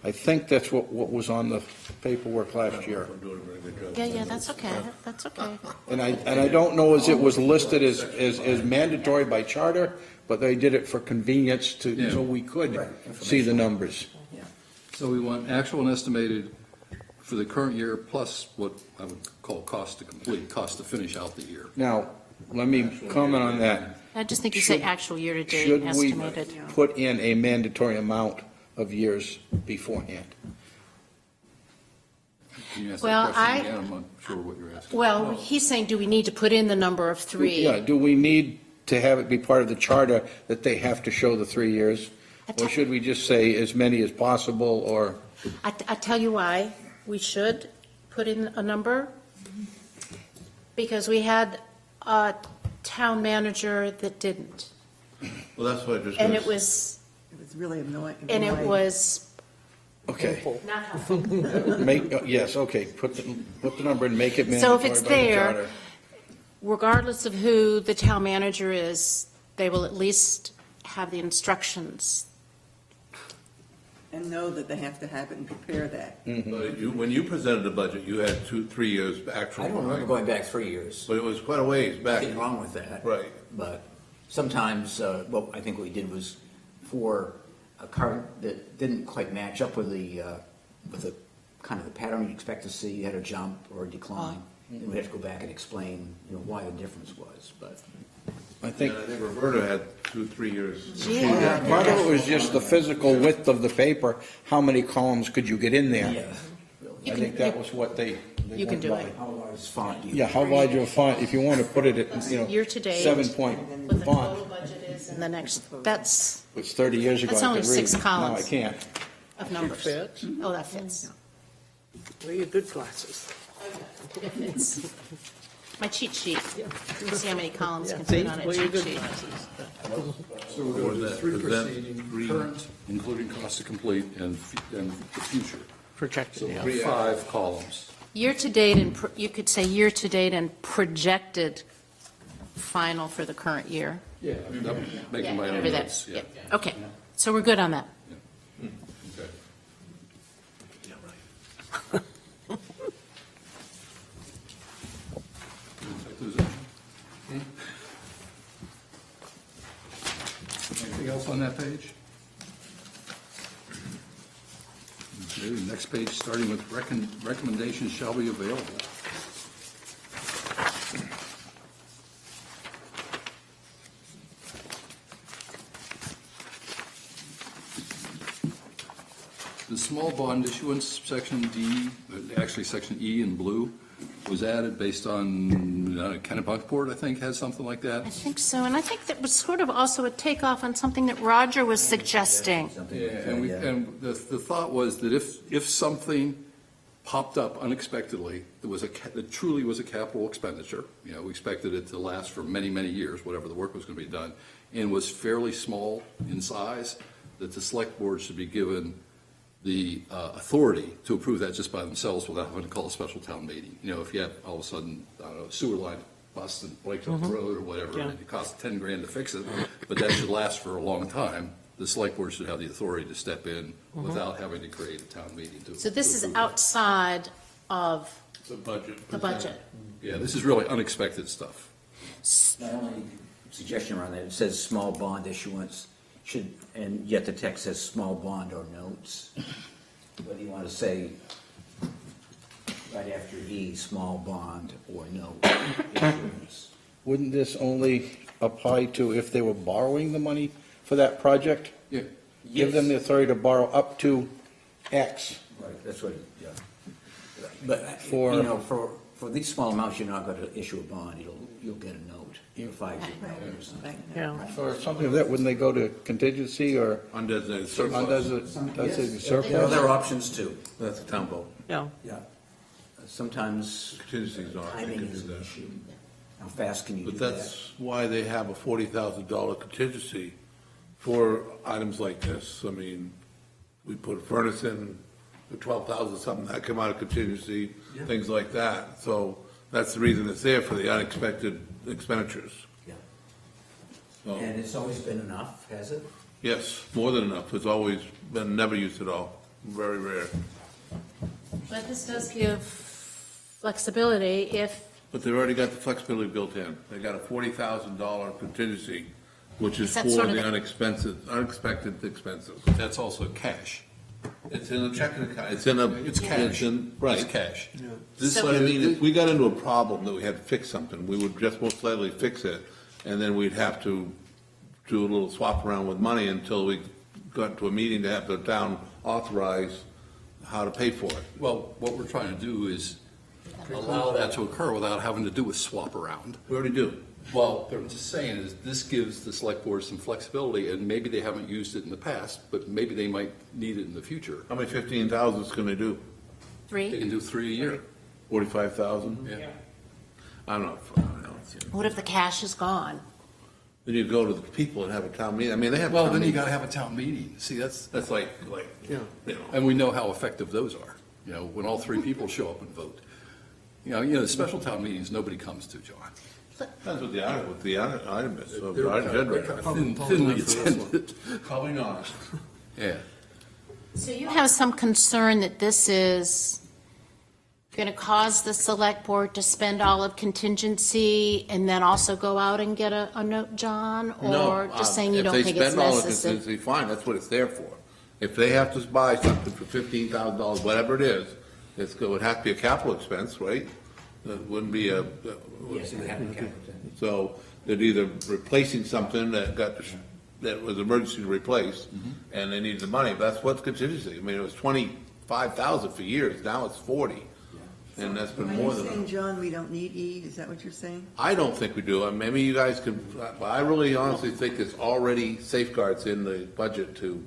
I think that's what was on the paperwork last year. I'm doing a very good job. Yeah, that's okay, that's okay. And I don't know as it was listed as mandatory by charter, but they did it for convenience Yeah. so we could Right, see the numbers. So we want actual and estimated for the current year plus what I would call cost to complete, cost to finish out the year. Now, let me comment on that. I just think you say Should- actual year-to-date Should we estimated. put in a mandatory amount of years beforehand? Can you ask Well, that question I- again? I'm not sure what you're asking. Well, he's saying, do we need to put in the number of 3? Yeah, do we need to have it be part of the charter that they have to show the 3 years? Or should we just say as many as possible, or? I tell you why we should put in a number. Because we had a town manager that didn't. Well, that's what I just. And it was, It was really annoying. and it was Okay, not helpful. make, yes, okay, put the number and make it So mandatory if it's by the there, charter. Regardless of who the town manager is, they will at least have the instructions. And know that they have to have it and prepare that. But when you presented the budget, you had 3 years actual. I don't remember right? going back 3 years. But it was quite a ways back. Nothing wrong with that. Right. But sometimes, well, I think what we did was for a car that didn't quite match up with the kind of the pattern you expect to see, you had a jump or a decline. And we had to go back and explain, why the difference was, but. I think And I think Roberta had 2-3 years. part of it was just the physical width of the paper, how many columns could you get in there? You I can- think that was what they You can went do by. it. How large is font? Yeah, how large of a font, if you want to put it at, Year-to-date. 7-point What the total font, budget is and the next, that's which 30 years ago That's I only could read. 6 columns. Now I can't. of numbers. Fits. Oh, that fits. Wear your good glasses. It fits. My cheat sheet. You can see how many columns can See, fit on a wear your cheat good sheet. glasses. So we're going to do that? 3 Is that preceding, three- current, including cost to complete, and the future. So Projected, yeah. 5 columns. Year-to-date, and you could say year-to-date and projected final for the current year. Yeah. I'm making my own Whatever that notes, is. yeah. Okay, so we're good on that. Okay. Anything else on that page? Okay, the next page, starting with recommendations shall be available. The small bond issuance, section D, actually section E in blue, was added based on Kennebunkport, I think, has something like that. I think so, and I think that was sort of also a takeoff on something that Roger was suggesting. And the thought was that if something popped up unexpectedly, that truly was a capital expenditure, we expected it to last for many, many years, whatever the work was going to be done, and was fairly small in size, that the select board should be given the authority to approve that just by themselves without having to call a special town meeting. If you have all of a sudden, I don't know, a sewer line busts and breaks up the road or whatever, Yeah. and it costs 10 grand to fix it, but that should last for a long time, the select board should have the authority to step in without having to create a town meeting to. So this is to approve it. outside of The budget. the budget. Yeah, this is really unexpected stuff. My only suggestion around that, it says small bond issuance, and yet the text says small bond or notes. What do you want to say right after E, small bond or note issuance? Wouldn't this only apply to if they were borrowing the money for that project? Yeah. Give them the authority to borrow up to X. Right, that's what, yeah. But, for these small amounts, you're not going to issue a bond, you'll get a note, a 5-year note or something. Yeah. For something of that, wouldn't they go to contingency or Undesignated surplus. undesignated There surplus? are other options too, That's a town vote. Yeah. yeah. Sometimes Contingencies are. they timing can do is an that. issue. How fast can you do But that? that's why they have a $40,000 contingency for items like this. I mean, we put a furnace in for 12,000 something, that come out of contingency, things like that. So that's the reason it's there, for the unexpected expenditures. Yeah. So, And it's always been enough, has it? yes, more than enough. It's always been never used at all. Very rare. But this does give flexibility if, But they've already got the flexibility built in. They got a $40,000 contingency, which is Is that for sort of the the- unexpected expenses. That's also cash. It's in a checking account. It's in a. It's cash. Right. It's cash. This, So- what I mean, if we got into a problem that we had to fix something, we would just most likely fix it, and then we'd have to do a little swap around with money until we got to a meeting to have the town authorize how to pay for it. Well, what we're trying to do is allow that to occur without having to do a swap around. We already do. Well, what I'm just saying is, this gives the select board some flexibility, and maybe they haven't used it in the past, but maybe they might need it in the future. How many 15,000 is gonna do? They 3? can do 3 a year. 45,000? Yeah. I don't know. What if the cash is gone? Then you go to the people and have a town meeting. I mean, they have. Well, town then you meetings. gotta have a town meeting. See, That's like, you know. and we know how effective those are, you know, when all 3 people show up and vote. You know, the special town meetings, nobody comes to, John. That's what the item is, so They're our kind of agenda. thinly attended. Probably not. Yeah. So you have some concern that this is going to cause the select board to spend all of contingency and then also go out and get a note, John? Or just saying you don't think it's If they spend all of necessary? contingency, fine, that's what it's there for. If they have to buy something for $15,000, whatever it is, it would have to be a capital expense, right? It wouldn't be a. Yes, it would have to be capital. So they're either replacing something that was emergency replaced, and they needed the money, but that's what's contingency. I mean, it was 25,000 for years, now it's 40. And that's been Are more you than saying, enough. John, we don't need E? Is that what you're saying? I don't think we do. Maybe you guys could, but I really honestly think there's already safeguards in the budget to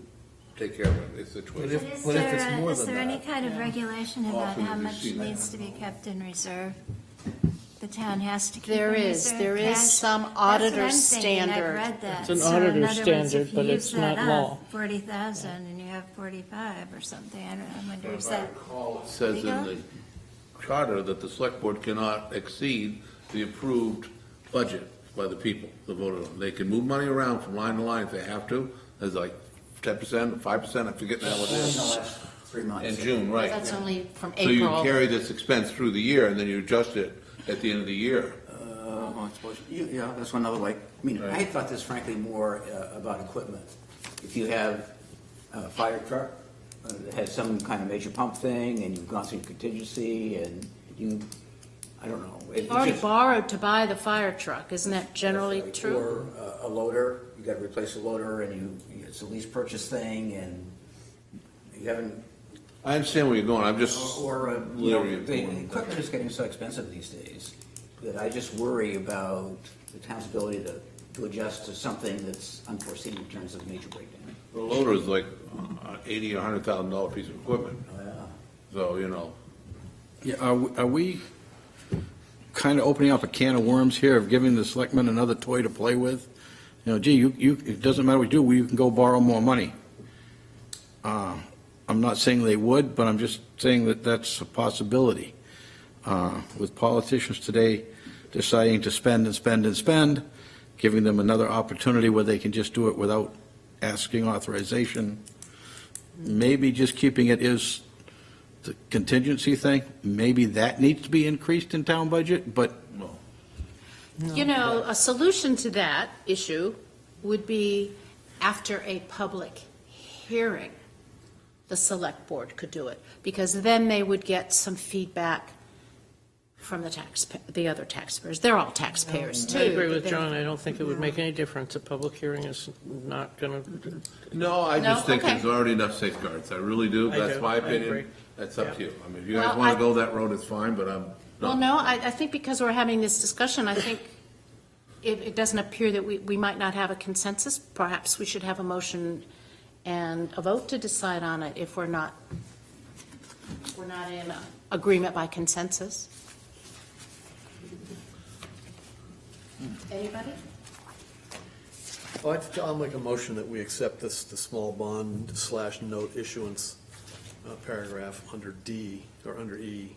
take care of the situation. Is there any kind of regulation about Often how you much see that. needs to be kept in reserve? The town has to keep There in is. reserve There is cash? some That's what auditor I'm thinking. standard. I've read that. It's an So in auditor other words, standard, if you but use it's that not law. up, 40,000 and you have 45 or something, I don't know, I wonder, is that, It says in the charter that the select board cannot exceed the approved budget by the people, the voter. They can move money around from line to line if they have to. There's like 10%, 5%, I forget now what it In the is. last 3 months. In June, right. That's only from So you April. carry this expense through the year and then you adjust it at the end of the year. I suppose, yeah, that's one other way. I mean, I Right. thought this frankly more about equipment. If you have a fire truck that has some kind of major pump thing, and you've gone through contingency, and you, I don't know. You've already borrowed to buy the fire truck. Isn't that generally true? Or a loader, you gotta replace a loader, and it's a lease purchase thing, and you haven't, I understand where you're going, I'm just. or, leery of the going equipment is getting so expensive these days that I just worry about the town's ability to adjust to something that's unforeseen in terms of major breakdown. The loader is like $80,000 or $100,000 piece of equipment, Yeah. so, you know. Yeah, are we kind of opening up a can of worms here of giving the selectmen another toy to play with? You know, gee, it doesn't matter what you do, you can go borrow more money. I'm not saying they would, but I'm just saying that that's a possibility. With politicians today deciding to spend and spend and spend, giving them another opportunity where they can just do it without asking authorization, maybe just keeping it is the contingency thing, maybe that needs to be increased in town budget, but You know, a solution to that issue would be after a public hearing, the select board could do it, because then they would get some feedback from the other taxpayers. They're all taxpayers too. I agree with They- John, I don't think it would make any difference. A public hearing is not going to, No, I No? just think Okay. there's already enough safeguards, I really do, I that's do. my I agree. opinion. That's up to you. I mean, if you guys Well, want I- to go that road, it's fine, but I'm Well, not. no, I think because we're having this discussion, I think it doesn't appear that we might not have a consensus. Perhaps we should have a motion and a vote to decide on it if we're not in agreement by consensus. Anybody? I'll make a motion that we accept the small bond/note issuance paragraph under D, or under E.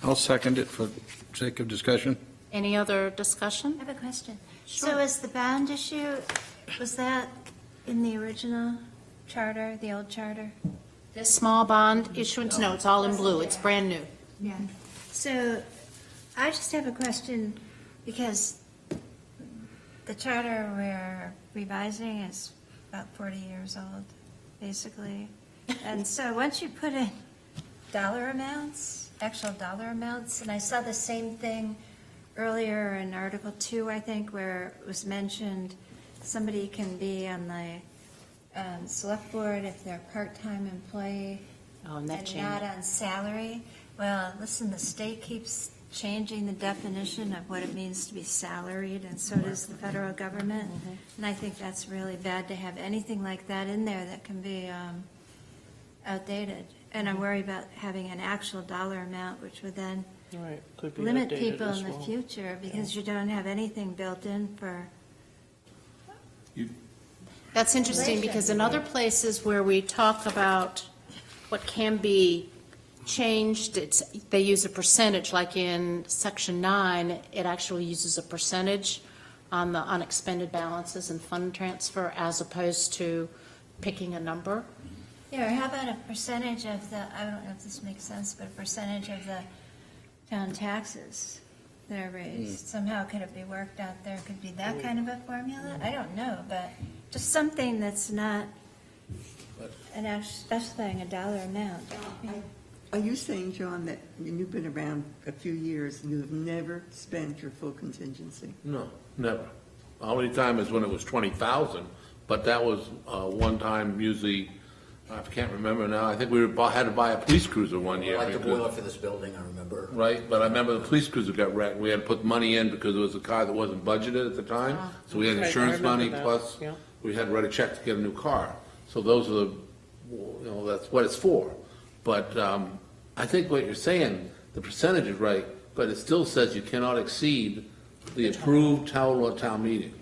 I'll second it for sake of discussion. Any other discussion? I have a question. So is the bond issue, was that in the original charter, the old charter? This small bond issuance, no, it's all in blue, it's brand new. Yeah. So I just have a question, because the charter we're revising is about 40 years old, basically. And so once you put in dollar amounts, actual dollar amounts, and I saw the same thing earlier in Article 2, I think, where it was mentioned somebody can be on the select board if they're a part-time employee Oh, and that and changed. not on salary. Well, listen, the state keeps changing the definition of what it means to be salaried, and so does the federal government. And I think that's really bad to have anything like that in there that can be outdated. And I'm worried about having an actual dollar amount, which would then Right, could be limit outdated people as in the well. future, because you don't have anything built in for, That's interesting, because in other places where we talk about what can be changed, they use a percentage, like in Section 9, it actually uses a percentage on the unexpended balances and fund transfer as opposed to picking a number. yeah, or how about a percentage of the, I don't know if this makes sense, but a percentage of the town taxes that are raised? Somehow could it be worked out there? Could be that kind of a formula? I don't know, but just something that's not an actual specifying a dollar amount. Are you saying, John, that you've been around a few years and you've never spent your full contingency? No, never. The only time is when it was 20,000, but that was one time usually, I can't remember now, I think had to buy a police cruiser one year. Like the because- boiler for this building, I remember. Right, but I remember the police cruiser got wrecked. We had to put money in because it was a car that wasn't budgeted at the time. So we had Right, I insurance remember money, that, plus yeah. we had to write a check to get a new car. So those are the, that's what it's for. But I think what you're saying, the percentage is right, but it still says you cannot exceed the approved town meeting.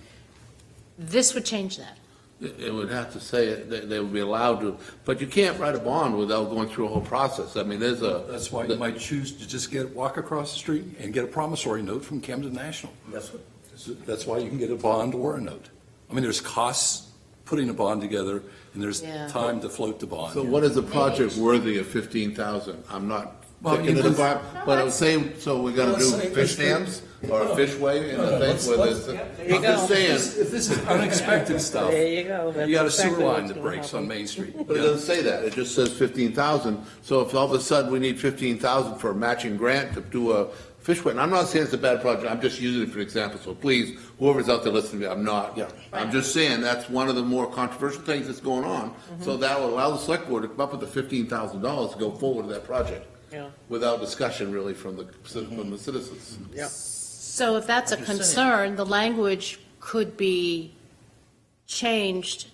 This would change that. It would have to say it, they would be allowed to, but you can't write a bond without going through a whole process. I mean, there's a. That's why you might choose to just walk across the street and get a promissory note from Camden National. That's why you can get a bond or a note. I mean, there's costs putting a bond together, and there's Yeah. time to float the bond. So what is a project worthy of 15,000? I'm not Well, picking you it could- apart, but I'm saying, so we're gonna do fish dams or a fishway in the thing where there's, you I'm just go. saying, If this is unexpected stuff, There you go. That's you got a exactly sewer line what's that gonna breaks happen. on Main Street. but it doesn't say that, it just says 15,000. So if all of a sudden we need 15,000 for a matching grant to do a fishway, and I'm not saying it's a bad project, I'm just using it for example, so please, whoever's out there listening to me, I'm not. Yeah. I'm just saying, that's one of the more controversial things that's going on. So that will allow the select board to come up with the $15,000 to go forward with that project. Yeah. Without discussion really from the citizens. Yeah. So if that's a concern, the language could be changed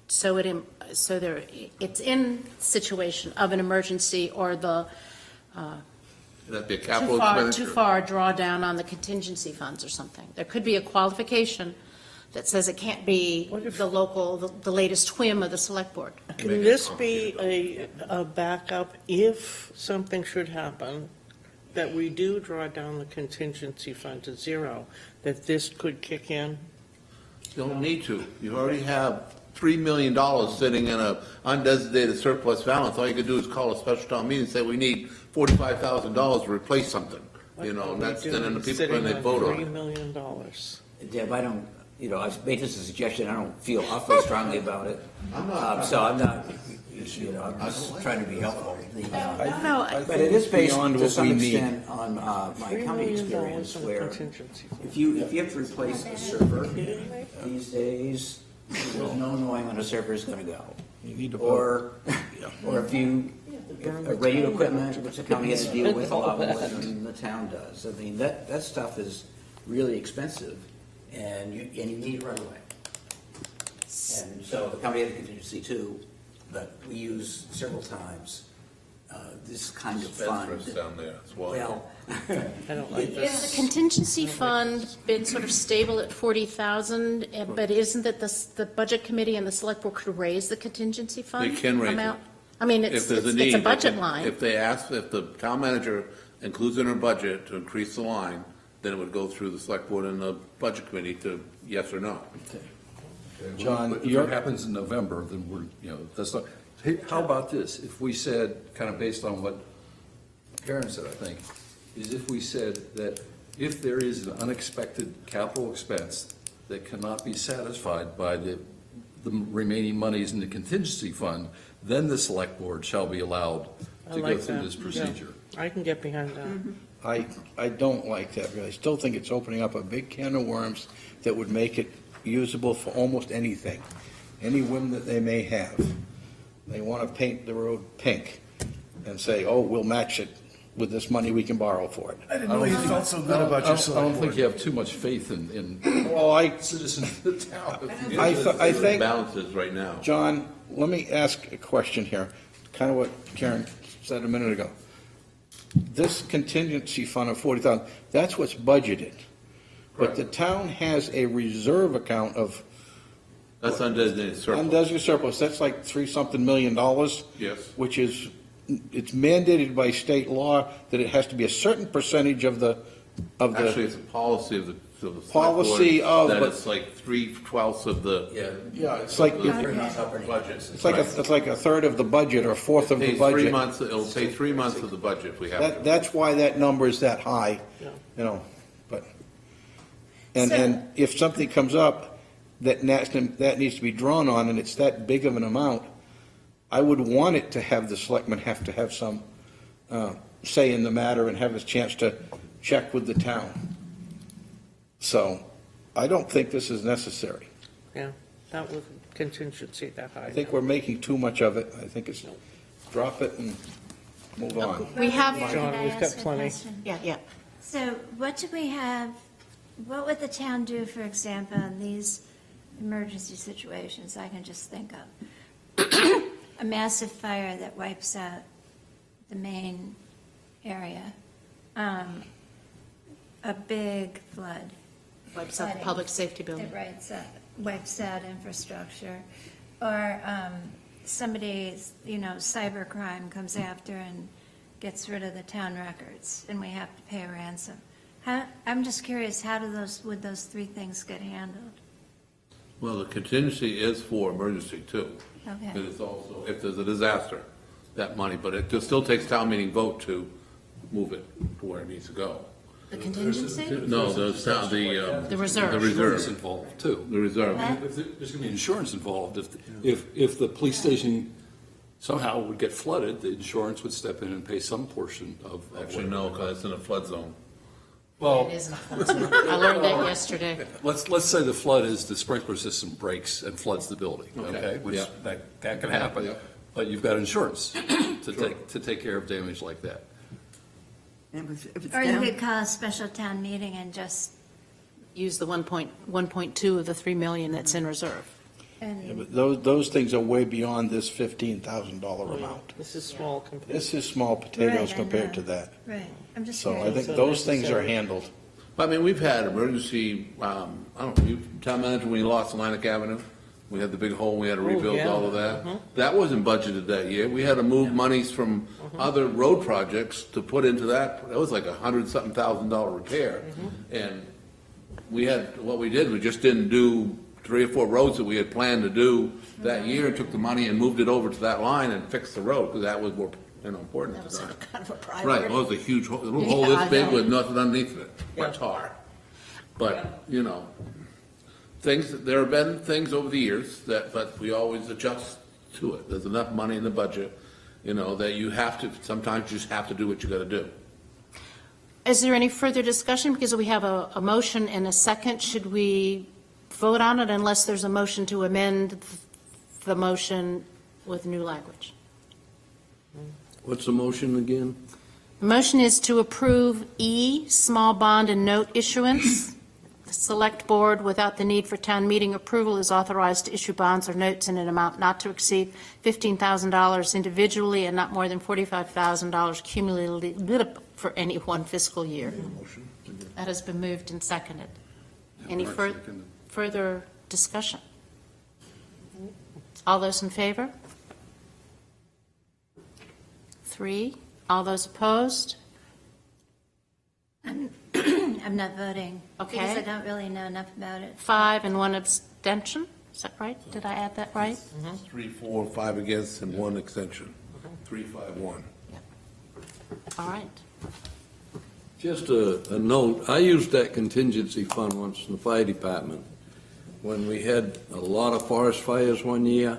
so it's in situation of an emergency or the That'd be a capital too expenditure. far drawdown on the contingency funds or something. There could be a qualification that says it can't be the latest whim of the select board. Can this be a backup if something should happen, that we do draw down the contingency fund to zero, that this could kick in? You don't need to. You already have $3 million sitting in a undesignated surplus balance. All you could do is call a special town meeting and say, we need $45,000 to replace something. You know, and that's, then the people, when they vote on $3 it. million. Deb, I don't, I've made this a suggestion, I don't feel awfully strongly about it. So I'm not, I'm just trying to be helpful. No, But it is based Beyond to what some we need. extent on my $3 county million experience in where contingency fund. if you have to replace a server these days, there's no knowing when a server is going to go. You need to Or if radio equipment, which the county has to deal with a lot more than the town does. I mean, that stuff is really expensive, and you need it right away. And so the county had a contingency too, but we use several times this kind of fund. Spendthrifts down there as well. Well, I don't like is this. the contingency fund been sort of stable at 40,000, but isn't it the budget committee and the select board could raise the contingency fund? They can raise it. amount? I mean, If it's there's a need. a they budget can- line. If they ask, if the town manager includes in her budget to increase the line, then it would go through the select board and the budget committee to yes or no. John, But if it happens in November, then we're, that's not, hey, how about this? If we said, kind of based on what Karen said, I think, is if we said that if there is an unexpected capital expense that cannot be satisfied by the remaining monies in the contingency fund, then the select board shall be allowed I to go like through that. this procedure. I can get behind that. I don't like that, because I still think it's opening up a big can of worms that would make it usable for almost anything, any whim that they may have. They want to paint the road pink and say, oh, we'll match it with this money we can borrow for it. I didn't know you felt so good about your I select don't board. think you have too much faith in Well, citizens of the town. I think, Balances right now. John, let me ask a question here, kind of what Karen said a minute ago. This contingency fund of 40,000, that's what's budgeted. But the town has a reserve account of That's undesignated surplus. undesignated surplus, that's like $3-something million. Yes. Which is, it's mandated by state law that it has to be a certain percentage of the. Actually, it's a policy of the select Policy board of, that but- it's like 3/12 of the. Yeah, it's like, Budget. it's like a third of the budget or a fourth of the Pays budget. 3 months, it'll pay 3 months of the budget if we have to. That's why that number is that high, but, and if something comes up that needs to be drawn on, and it's that big of an amount, I would want it to have the selectmen have to have some say in the matter and have a chance to check with the town. So, I don't think this is necessary. Yeah, that was contingency that high. I think we're making too much of it. I think it's, drop it and move on. We have, John, Can I we've got ask a plenty. question? yeah. So what do we have, what would the town do, for example, in these emergency situations I can just think of? A massive fire that wipes out the main area, a big flood. Wipes out the public safety building. That wipes out infrastructure, or somebody's, cybercrime comes after and gets rid of the town records, and we have to pay a ransom. I'm just curious, would those three things get handled? Well, the contingency is for emergency too. Okay. But it's also, if there's a disaster, that money, but it still takes town meeting vote to move it to where it needs to go. The contingency? No, the reserve. The Insurance reserve, involved, too. the reserve. If there's going to be insurance involved, if the police station somehow would get flooded, the insurance would step in and pay some portion of. Actually, no, because it's in a flood zone. Well, It isn't a flood zone. I learned that yesterday. let's say the flood is the sprinkler system breaks and floods the building, okay? Which, Yeah. that can happen. Yeah. But you've got insurance to take care of damage like that. And if it's Or you down, could call a special town meeting and just, Use the 1.2 of the 3 million that's in reserve. Yeah, but those things are way beyond this $15,000 amount. This is small compared. This is small potatoes Right, I compared know. to that. right, I'm just So I curious. think those things are handled. I mean, we've had emergency, I don't know, town manager, when you lost Atlantic Avenue, we had the big hole, we had to rebuild yeah. all of that. That wasn't budgeted that year. We had to move monies from other road projects to put into that. That was like $100-something thousand repair. And we had, what we did, we just didn't do 3 or 4 roads that we had planned to do that year, took the money and moved it over to that line and fixed the road, because that was more, important That at was the time. kind of a Right, priority. well, it was a huge hole, a little hole Yeah, I this big know. with nothing underneath it, but tar. But, there have been things over the years but we always adjust to it. There's enough money in the budget, that you have to, sometimes you just have to do what you gotta do. Is there any further discussion? Because we have a motion and a second. Should we vote on it unless there's a motion to amend the motion with new language? What's the motion again? The motion is to approve E, small bond and note issuance. The Select Board, without the need for town meeting approval, is authorized to issue bonds or notes in an amount not to exceed $15,000 individually and not more than $45,000 cumulatively for any one fiscal year. That has been moved and seconded. Any Mark seconded. further discussion? All those in favor? 3. All those opposed? I'm I'm not voting. Okay. Because I don't really know enough about it. 5 and 1 abstention? Is that right? Did I add that right? 3, 4, 5 against, and 1 extension. 3, 5, 1. All right. Just a note, I used that contingency fund once in the fire department when we had a lot of forest fires one year,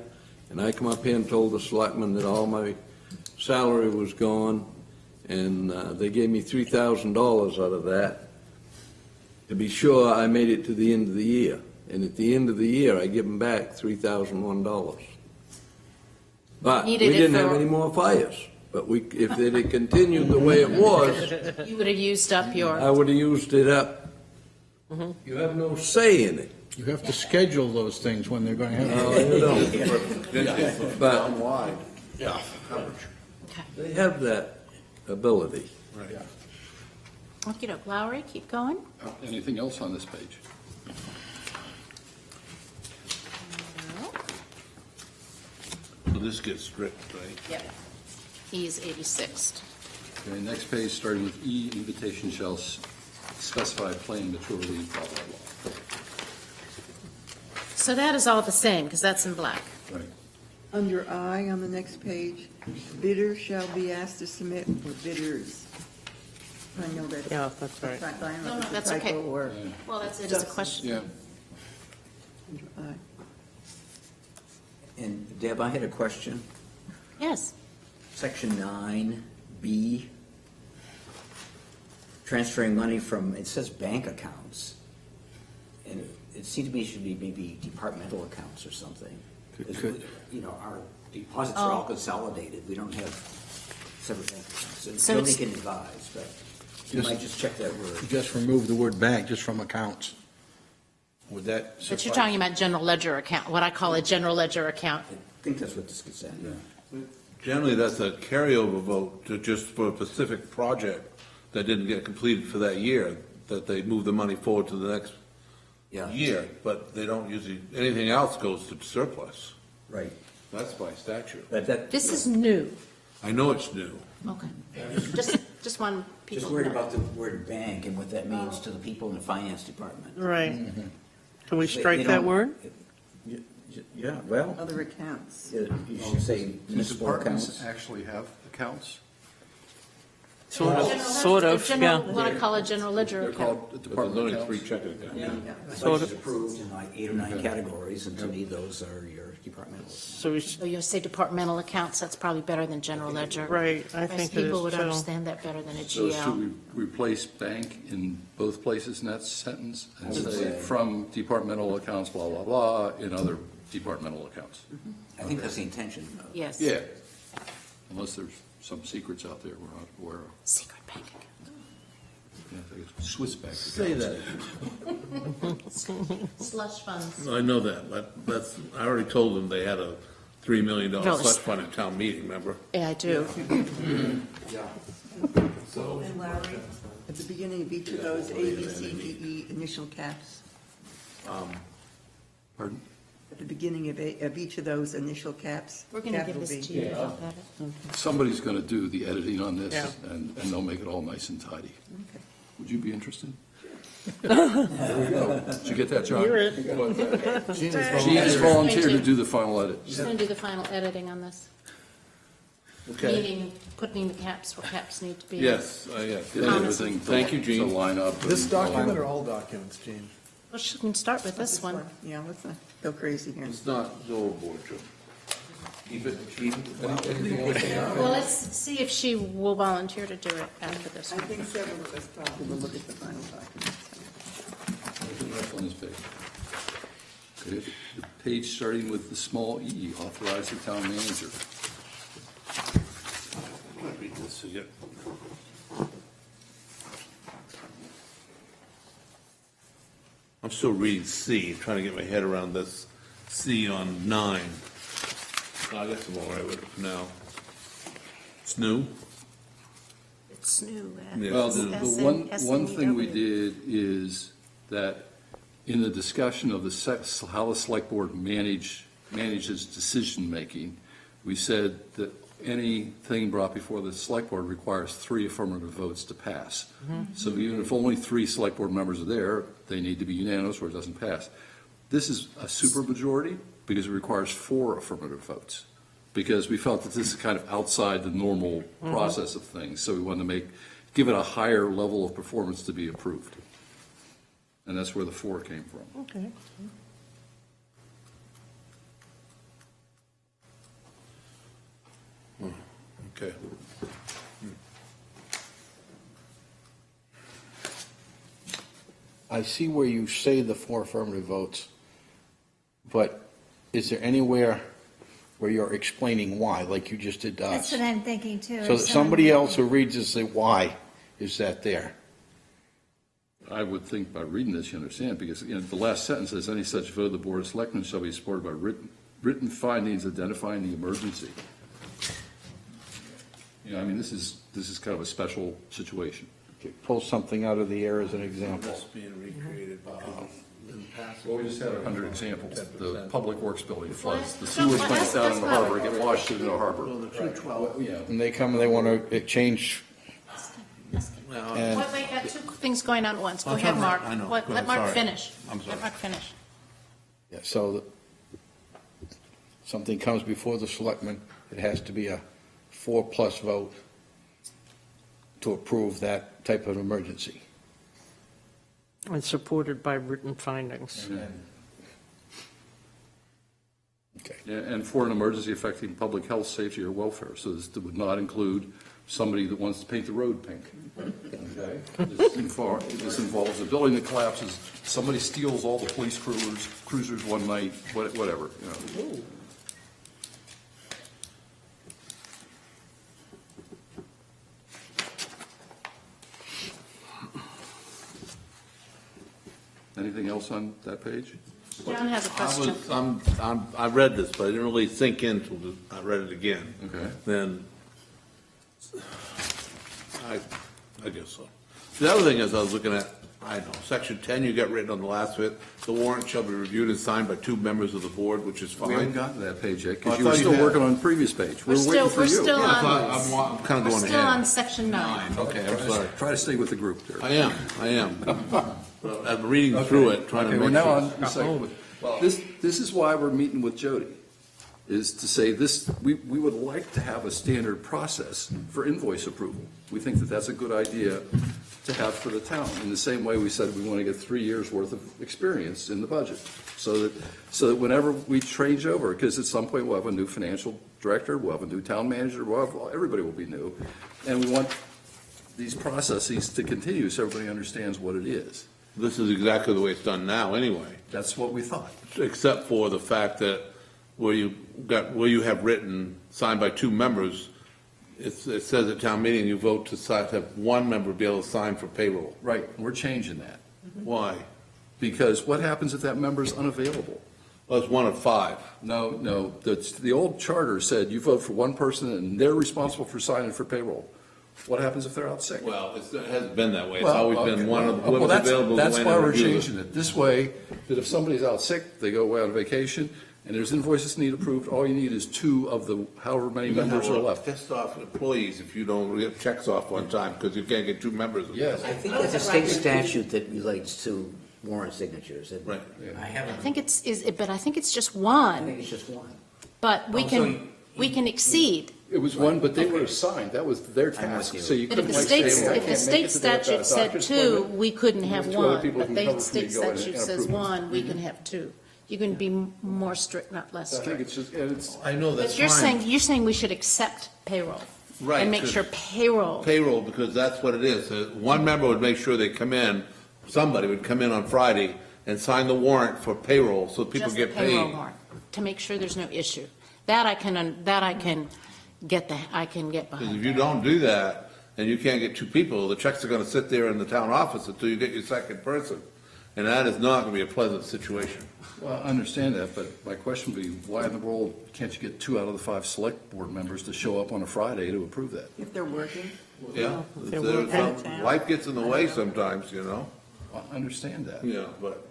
and I come up here and told the selectmen that all my salary was gone, and they gave me $3,000 out of that to be sure I made it to the end of the year. And at the end of the year, I give them back $3,001. But we Needed it didn't have for- any more fires. But if it had continued the way it was, You would have used up I your, would have used it up. You have no say in it. You have to schedule those things when they're going to No, happen. you don't. But Wide. Yeah. they have that ability. okey doke, Lowry, keep going. Anything else on this page? So this gets stripped, right? Yep. He is 86th. Okay, next page, starting with E, invitation shall specify plain maturity, blah, blah, blah. So that is all the same, because that's in black. Right. Under I on the next page, bidder shall be asked to submit, or bidders. I know that. Yeah, that's right. I don't No, know no, if it's that's a okay. typo or. Well, that's it, as a question. Yeah. Under I. And Deb, I had a question. Yes. Section 9B, transferring money from, it says bank accounts. And it seemed to me it should be maybe departmental accounts or something. 'Cause, you know, our deposits are all Oh. consolidated. We don't have separate bank accounts. And So Jody it's- can advise, but you Just- might just check that word. Just remove the word bank, just from accounts. Would that suffice? But you're talking about general ledger account, what I call a general ledger account. I think that's what this gets at. Generally, that's a carryover vote to just for a specific project that didn't get completed for that year, that they move the money forward to the next Yeah. year, but they don't usually, anything else goes to surplus. Right. That's by statute. But that. This is new. I know it's new. Okay. Just one people. Just worried about the word bank and what that means to the people in the finance department. Right. Can we They- strike they that don't- word? Yeah, well, Other accounts. you should say Do municipal departments accounts. actually have accounts? Sort General of, ledger- sort of, general- yeah. What I call a general ledger They're account. called But department there's only accounts? 3 checking accounts. Yeah. Budget's approved in like 8 or 9 categories, and to me, those are your departmental. So we, So you say departmental accounts, that's probably better than general ledger. right, I Most think it people is would too. understand that better than a So GL. should we replace bank in both places in that sentence? And would say say- from departmental accounts, blah, blah, blah, in other departmental accounts? I think that's the intention. Yes. Yeah. Unless there's some secrets out there we're not aware of. Secret bank account. Yeah, I think it's Swiss bank. Say that. Slush funds. I know that, but that's, I already told them they had a $3 million No, slush fund at town meeting, remember? Yeah, I do. And Larry, at the beginning of each of those, A, B, C, D, E, initial caps. Pardon? At the beginning of each of those initial caps. We're going to give capital this B. to you. to look at it. Somebody's going to do the editing on this, Yeah. and they'll make it all nice and tidy. Okay. Would you be interested? There we go. Did you get that, John? You're it. She has volunteered to do the final edit. She's going to do the final editing on this. Meaning, putting the caps where caps need to be. Yes, yes. Get everything to- Thank you, Gene. To line up. This and- document or all documents, Gene? Well, she can start with this one. Yeah, let's not go crazy here. It's not overboard, Joe. Keep it, Well, let's see if she will volunteer to do it after this I one. think several of us probably will look at the final documents. Everything else on this page. Okay, the page starting with the small e, authorize the town manager. read this again. I'm still reading C, trying to get my head around this C on 9. I guess I'm all right with it for now. It's new? It's new. Yeah. Well, the SN, one thing we SNEW. did is that in the discussion of how the select board manages decision-making, we said that anything brought before the select board requires 3 affirmative votes to pass. So even if only 3 select board members are there, they need to be unanimous or it doesn't pass. This is a supermajority because it requires 4 affirmative votes. Because we felt that this is kind of outside the normal process of things, so we wanted to give it a higher level of performance to be approved. And that's where the 4 came from. Okay. Okay. I see where you say the 4 affirmative votes, but is there anywhere where you're explaining why, like you just did to us? That's what I'm thinking too. So that somebody else who reads this say, why is that there? I would think by reading this, you understand, because, the last sentence says, any such vote of the Board of Selectmen shall be supported by written findings identifying the emergency. This is kind of a special situation. Okay, pull something out of the air as an example. That's being recreated by, in the past. Well, we just had 100 examples. The 10%. Public Works building floods, the sewer plants down in the harbor get washed into the harbor. Well, the 212. Yeah. And they come and they want to change, and What, they got 2 things going on at once. Go Oh, ahead, sorry, Mark. I know. What- Go Let ahead, Mark sorry. finish. I'm sorry. Let Mark finish. yeah, so something comes before the selectmen, it has to be a 4+ vote to approve that type of emergency. And supported by written findings. Okay. And for an emergency affecting public health, safety, or welfare. So this would not include somebody that wants to paint the road pink. Okay? This involves a building that collapses, somebody steals all the police cruisers one night, whatever. Anything else on that page? John has a question. I read this, but I didn't really sink in until I read it again. Okay. Then, I guess so. The other thing is, I was looking at, I don't know, section 10, you got written on the last bit, the warrant shall be reviewed and signed by 2 members of the board, which is We haven't fine. gotten to that page yet, Oh, I because you were thought you still had. working on the previous page. We're waiting for we're you. still Yeah, I on, thought I'm kind of we're going still on ahead. section 9. Okay, I'm sorry. Try to stay with the group there. I am. But I'm reading through it, trying to Okay, make well, now sure. on the second. This is why we're meeting with Jody, is to say this, we would like to have a standard process for invoice approval. We think that that's a good idea to have for the town. In the same way we said we want to get 3 years' worth of experience in the budget. So that whenever we change over, because at some point we'll have a new financial director, we'll have a new town manager, everybody will be new. And we want these processes to continue so everybody understands what it is. This is exactly the way it's done now, anyway, That's what we thought. except for the fact that where you have written, signed by 2 members, it says at town meeting, you vote to have 1 member be able to sign for payroll. Right, we're changing that. Why? Because what happens if that member's unavailable? Well, it's 1 of 5. No, the old charter said you vote for 1 person and they're responsible for signing for payroll. What happens if they're out sick? Well, it hasn't been that way. It's Well, always okay, been one of, well, whoever's that's- available. That's to why we're review it. changing it. This way, that if somebody's out sick, they go away on vacation, and there's invoices need approved, all you need is 2 of the however many members are left. Pissed off employees if you don't get checks off on time, because you can't get 2 members. Yes. I think there's a state statute that relates to warrant signatures. Right. I haven't, I think but I think it's just I 1, think it's just 1. but we Oh, so can exceed. It was 1, but they were assigned, that was their task, you. so you But if couldn't the like state, say, well, I if the can't state make it today, I've got a statute said doctor's 2, appointment. we couldn't have Two other 1. people But from the cover state committee go in and statute says approve it. 1, we can have 2. You can be more strict, not less I think strict. it's just, and it's, I know that's But fine. you're saying we should accept payroll. Right, And make 'cause sure payroll. Payroll, because that's what it is. 1 member would make sure they come in, somebody would come in on Friday and sign the warrant for payroll, so people Just the get payroll paid. warrant, to make sure there's no issue. That I can get Because behind. if you don't do that, and you can't get 2 people, the checks are gonna sit there in the town office until you get your second person. And that is not gonna be a pleasant situation. well, I understand that, but my question would be, why in the world can't you get 2 out of the 5 select board members to show up on a Friday to approve that? If they're working, Yeah. they're There's working. some- Life gets in the way sometimes, you know? Well, I understand that. Yeah, but.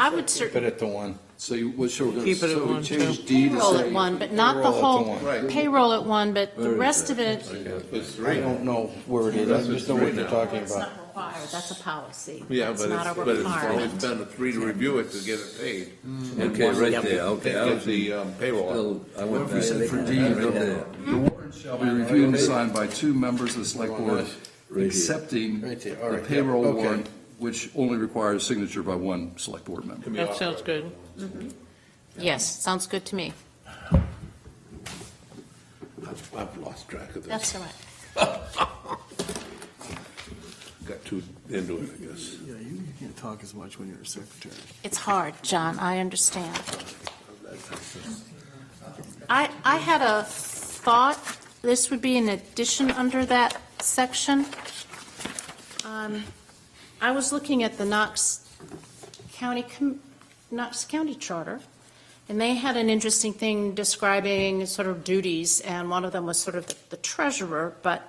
I would Keep certainly it at the one. So you, what, so we're going Keep it to, at so we one, change too. D to payroll say. at one, but not the Payroll at whole, the one. Right. payroll at one, but the Where is rest that? of it, It's I three. don't know where it is, I just know what you're talking it's about. not required, that's a policy. Yeah, It's but not a it's always requirement. been a three to review it to get it paid. Okay, right Yep. there, okay. I Get was the payroll. still- I went What if we back. said for D, Right there. the warrant shall be reviewed and signed by 2 members of the select board, here. accepting Right there, all the right, payroll yeah, okay. warrant, which only requires signature by 1 select board member. That sounds good. Yes, sounds good to me. I've lost track of this. That's all right. Got too into it, I guess. Yeah, you can't talk as much when you're a secretary. It's hard, John, I understand. I had a thought, this would be an addition under that section. I was looking at the Knox County Charter, and they had an interesting thing describing sort of duties, and one of them was sort of the treasurer, but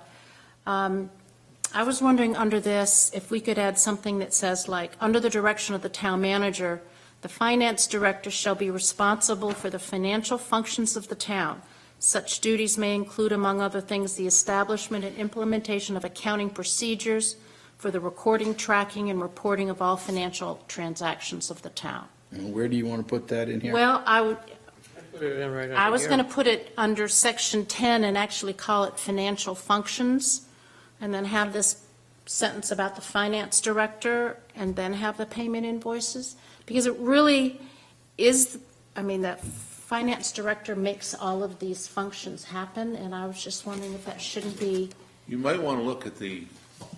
I was wondering under this, if we could add something that says like, under the direction of the town manager, the finance director shall be responsible for the financial functions of the town. Such duties may include, among other things, the establishment and implementation of accounting procedures for the recording, tracking, and reporting of all financial transactions of the town. And where do you want to put that in here? Well, I would, Put it in right I under was here. going to put it under section 10 and actually call it financial functions, and then have this sentence about the finance director, and then have the payment invoices, because it really is, I mean, the finance director makes all of these functions happen, and I was just wondering if that shouldn't be, You might want to look at the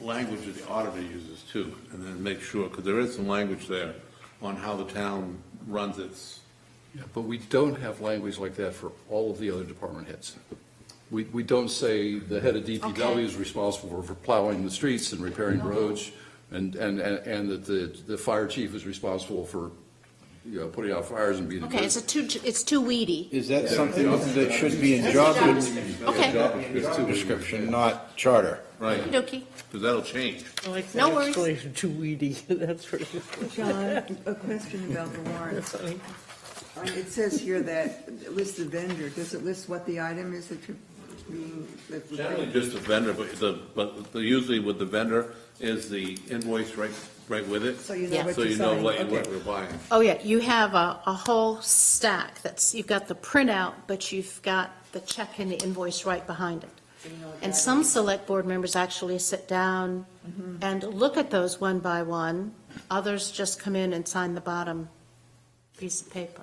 language that the auditor uses too, and then make sure, because there is some language there on how the town runs its. Yeah, but we don't have language like that for all of the other department heads. We don't say the head of DPW Okay. is responsible for plowing the streets and repairing roads, and that the fire chief is responsible for, you know, putting out fires and being. okay, it's too weedy. Is that something that should be in job Okay. description, not charter? Right, Okey-dokey. because that'll change. I like No that worries. explanation, too weedy, that's for John, a question about the warrant. It says here that it lists the vendor. Does it list what the item is that you're being? that we're Generally paying? just a vendor, but usually with the vendor is the invoice right with it. So you know Yeah. what So you're you know signing. what Okay. we're buying. Oh, yeah, you have a whole stack that's, you've got the printout, but you've got the check and the invoice right behind it. And some select board members actually sit down and look at those one by one. Others just come in and sign the bottom piece of paper.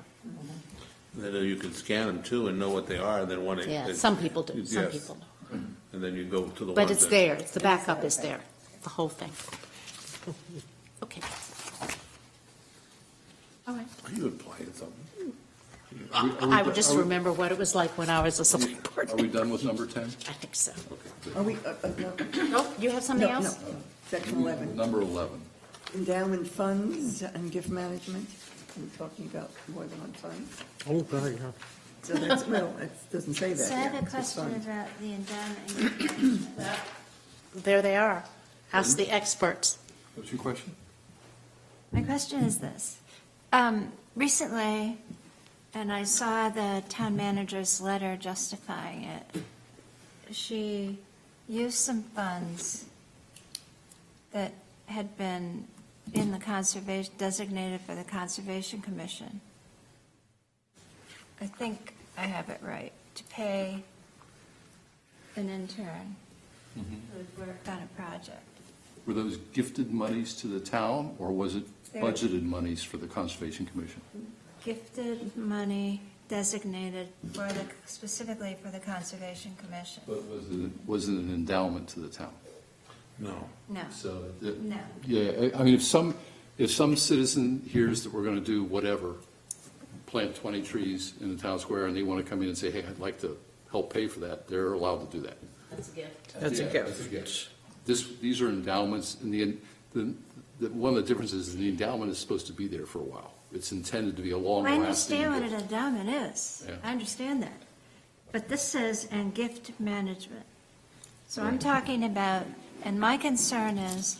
Then you can scan them too and know what they are, and then when it. Yeah, some people do, some Yes. people don't. And then you go to the ones. But it's that- there, the backup is there, the whole thing. Okay. All right. Are you implying something? I would just remember what it was like when I was a select board Are we member. done with number 10? I think so. Are we, no, Oh, you have something no, else? no. Section 11, Number 11. endowment funds and gift management. We're talking about more than one fund. Oh, God, yeah. So that's, well, it doesn't say that. So I have yeah, a it's just question fund. about the endowment. There they are. Ask the experts. What's your question? My question is this. Recently, and I saw the town manager's letter justifying it, she used some funds that had been in the conservation, designated for the Conservation Commission. I think I have it right, to pay an intern who had worked on a project. Were those gifted monies to the town, or was it They're- budgeted monies for the Conservation Commission? Gifted money designated for the, specifically for the Conservation Commission. But was it an endowment to the town? No. No, So, no. yeah, I mean, if some citizen hears that we're going to do whatever, plant 20 trees in the town square, and they want to come in and say, hey, I'd like to help pay for that, they're allowed to do that. That's a gift. That's a Yeah, gift. that's a gift. These are endowments, and one of the differences is the endowment is supposed to be there for a while. It's intended to be a I long-lasting understand what gift. an endowment is. Yeah. I understand that. But this says, and gift management. So I'm talking about, and my concern is,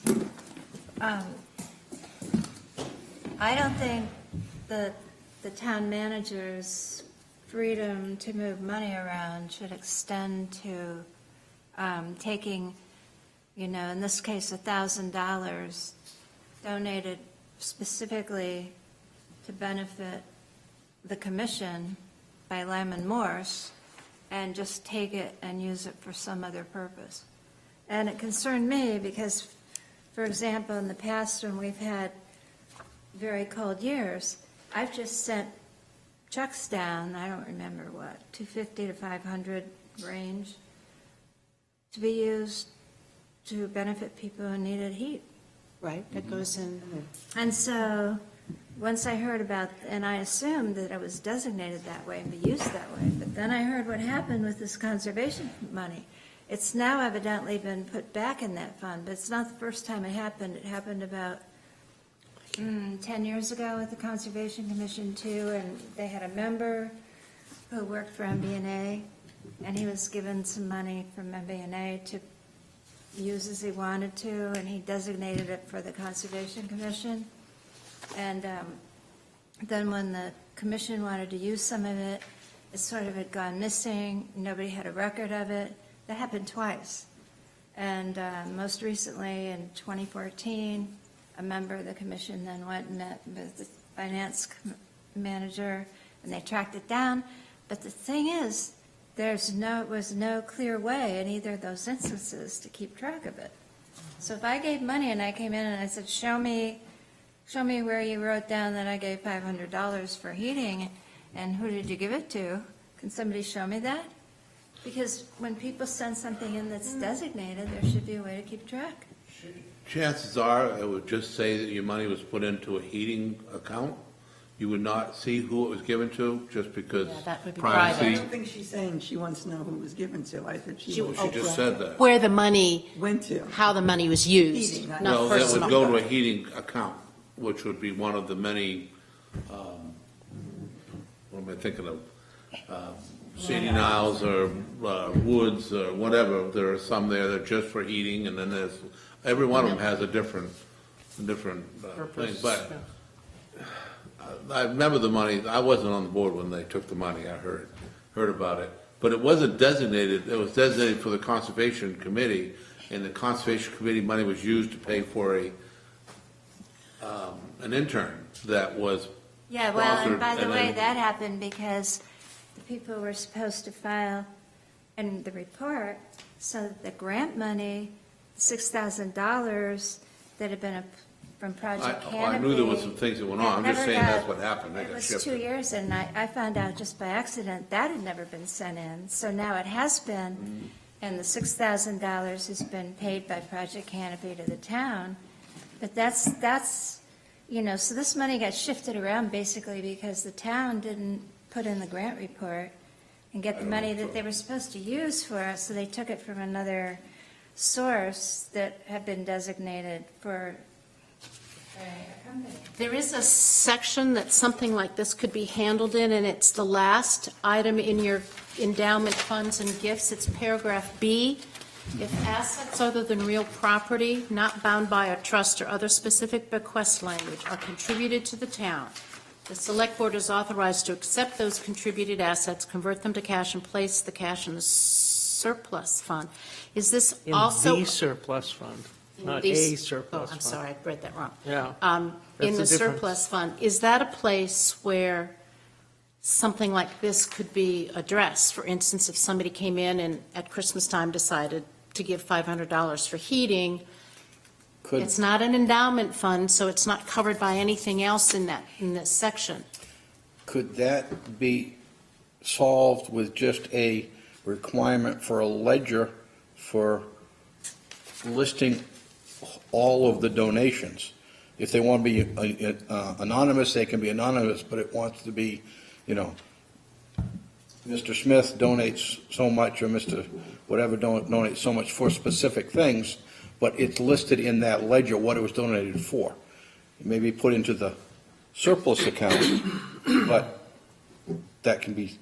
I don't think the town manager's freedom to move money around should extend to taking, in this case, $1,000 donated specifically to benefit the commission by Lyman Morse, and just take it and use it for some other purpose. And it concerned me because, for example, in the past when we've had very cold years, I've just sent checks down, I don't remember what, 250 to 500 range, to be used to benefit people who needed heat. Right, that goes in. And so, once I heard about, and I assumed that it was designated that way and be used that way, but then I heard what happened with this conservation money. It's now evidently been put back in that fund, but it's not the first time it happened. It happened about 10 years ago with the Conservation Commission too, and they had a member who worked for MBNA, and he was given some money from MBNA to use as he wanted to, and he designated it for the Conservation Commission. And then when the commission wanted to use some of it, it sort of had gone missing. Nobody had a record of it. That happened twice. And most recently, in 2014, a member of the commission then went and met with the finance manager, and they tracked it down. But the thing is, there was no clear way in either of those instances to keep track of it. So if I gave money and I came in and I said, show me where you wrote down that I gave $500 for heating, and who did you give it to? Can somebody show me that? Because when people send something in that's designated, there should be a way to keep track. Chances are, it would just say that your money was put into a heating account. You would not see who it was given to, just because Yeah, that would be I privacy. don't think she's saying she wants to know who it was given to. I think she She- was. She just said that. Where the money, Went to. how the money was used, Heating, not Well, that personal. would go to a heating account, which would be one of the many, what am I thinking of? St. Niles or Woods or whatever, there are some there that are just for heating, and then there's, every one of them has a different thing. Purpose, But yeah. I remember the money, I wasn't on the board when they took the money, I heard about it. But it wasn't designated, it was designated for the Conservation Committee, and the Conservation Committee money was used to pay for an intern that was Yeah, well, and sponsored, by the and way, then- that happened because the people were supposed to file in the report, so that the grant money, $6,000 that had been from Project Canopy. I knew there was some things that went on, I'm just never saying that's got- what happened, they It got was shifted. 2 years, and I found out just by accident that had never been sent in. So now it has been, and the $6,000 has been paid by Project Canopy to the town. But that's, so this money got shifted around basically because the town didn't put in the grant report and get the money that they were supposed to use for us, so they took it from another source that had been designated for a company. There is a section that something like this could be handled in, and it's the last item in your endowment funds and gifts. It's paragraph B. If assets other than real property, not bound by a trust or other specific bequest language, are contributed to the town, the select board is authorized to accept those contributed assets, convert them to cash, and place the cash in the surplus fund. Is this In also? the surplus fund, not These- a surplus Oh, I'm fund. sorry, I read that wrong. Yeah. In That's the the difference. surplus fund, is that a place where something like this could be addressed? For instance, if somebody came in and at Christmas time decided to give $500 for heating, Could, it's not an endowment fund, so it's not covered by anything else in this section. could that be solved with just a requirement for a ledger for listing all of the donations? If they want to be anonymous, they can be anonymous, but it wants to be, Mr. Smith donates so much, or Mr. whatever donates so much for specific things, but it's listed in that ledger what it was donated for. It may be put into the surplus account, but that can be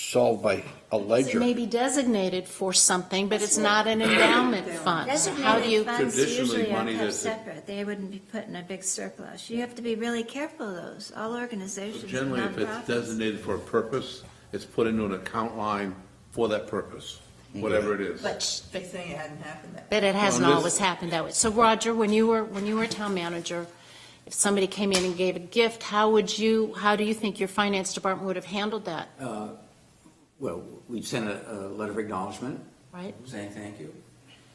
solved by a It ledger. may be designated for something, but it's not an endowment fund. How do you? Designated funds Traditionally, usually are money kept that's- separate. They wouldn't be put in a big surplus. You have to be really careful of those. All organizations, Generally, if it's nonprofits. designated for a purpose, it's put into an account line for that purpose, whatever it is. But They're saying it hadn't happened that way. But it hasn't Well, this- always happened that way. So Roger, when you were town manager, if somebody came in and gave a gift, how do you think your finance department would have handled that, Well, we'd send a letter of acknowledgement, right? saying thank you,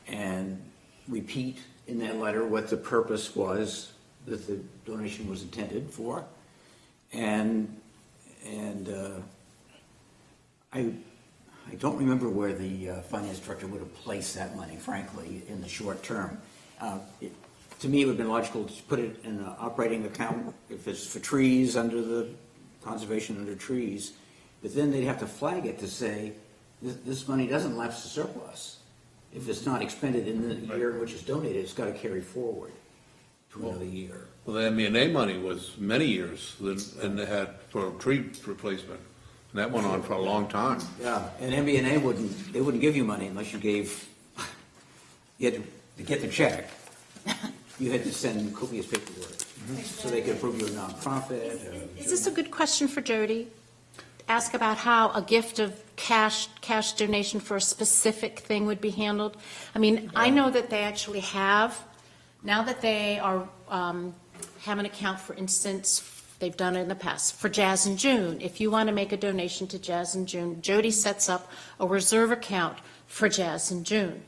and repeat in that letter what the purpose was that the donation was intended for. And I don't remember where the finance director would have placed that money, frankly, in the short term. To me, it would have been logical to put it in an operating account, if it's for trees, under the conservation under trees, but then they'd have to flag it to say, this money doesn't lapse to surplus. If it's not expended in the year in which it's donated, it's got to carry forward to another year. Well, the MBNA money was many years, and they had for tree replacement, and that went on for a long time. Yeah, and MBNA wouldn't give you money unless you had to get the check, you had to send copious paperwork, so they could approve you a nonprofit. Is this a good question for Jody? Ask about how a gift of cash donation for a specific thing would be handled. I mean, I know that they actually have, now that they are, have an account, for instance, they've done it in the past, for Jazz in June. If you want to make a donation to Jazz in June, Jody sets up a reserve account for Jazz in June.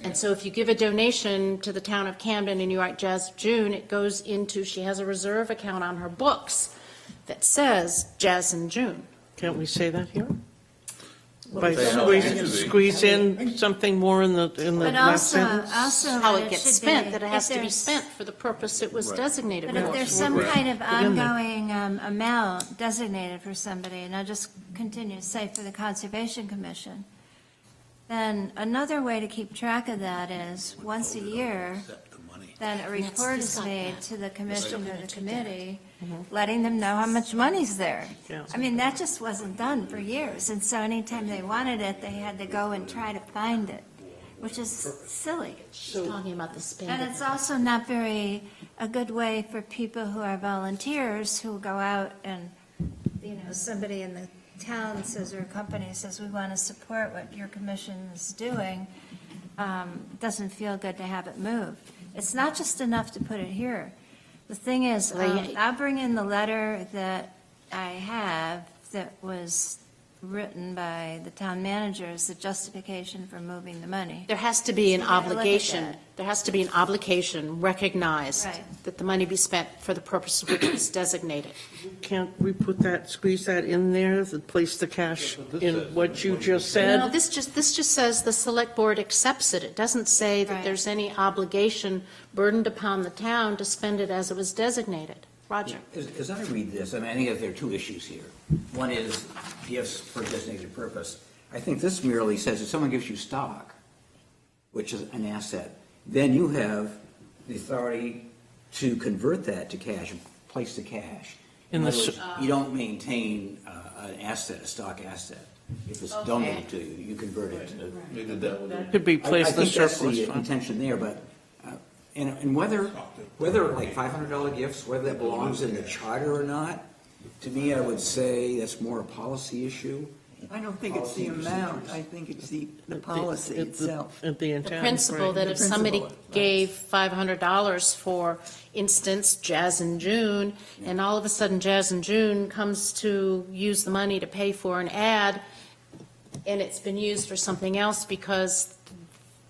And so if you give a donation to the town of Camden and you write Jazz June, it goes into, she has a reserve account on her books that says Jazz in June. Can't we say that here? Well, By they don't need to be. squeeze in something more in the But last also, sentence? also. How that it gets should spent, be- that it if has to be there's- spent for the purpose it was Right. designated But if for. there's some Right. kind of Put in there. ongoing amount designated for somebody, and I'll just continue, say for the Conservation Commission, then another way to keep track of that is, once a year, then a report this is guy, made yeah. to the commission or the committee, Mm-hmm. letting them know how much money's there. Yeah. I mean, that just wasn't done for years, and so anytime they wanted it, they had to go and try to find it, which is silly. She's talking about the And spending. it's also not a good way for people who are volunteers who go out and, somebody in the town says, or a company says, we want to support what your commission is doing, doesn't feel good to have it moved. It's not just enough to put it here. The thing is, I'll bring in the letter that I have that was written by the town manager as the justification for moving the money. There has to be an You gotta look at obligation, that. there has to be an obligation recognized Right. that the money be spent for the purpose which is designated. Can't we put that, squeeze that in there, that place the cash in what you just No, said? this just says the select board accepts it. It doesn't say that Right. there's any obligation burdened upon the town to spend it as it was designated. Roger? As I read this, I think there are two issues here. One is gifts for designated purpose. I think this merely says if someone gives you stock, which is an asset, then you have the authority to convert that to cash, place to cash. In the other s- words, you don't maintain an asset, a stock asset. If it's donated to you, you convert it to. They did that with Could be I placed in the think that's surplus the fund. intention there, but, and whether like $500 gifts, whether that belongs in the charter or not, to me, I would say that's more a policy issue. I don't think it's the amount, I think it's the policy itself. At the The intent. principle right. that The if somebody principle, right. gave $500 for instance, Jazz in June, and all of a sudden Jazz in June comes to use the money to pay for an ad, and it's been used for something else because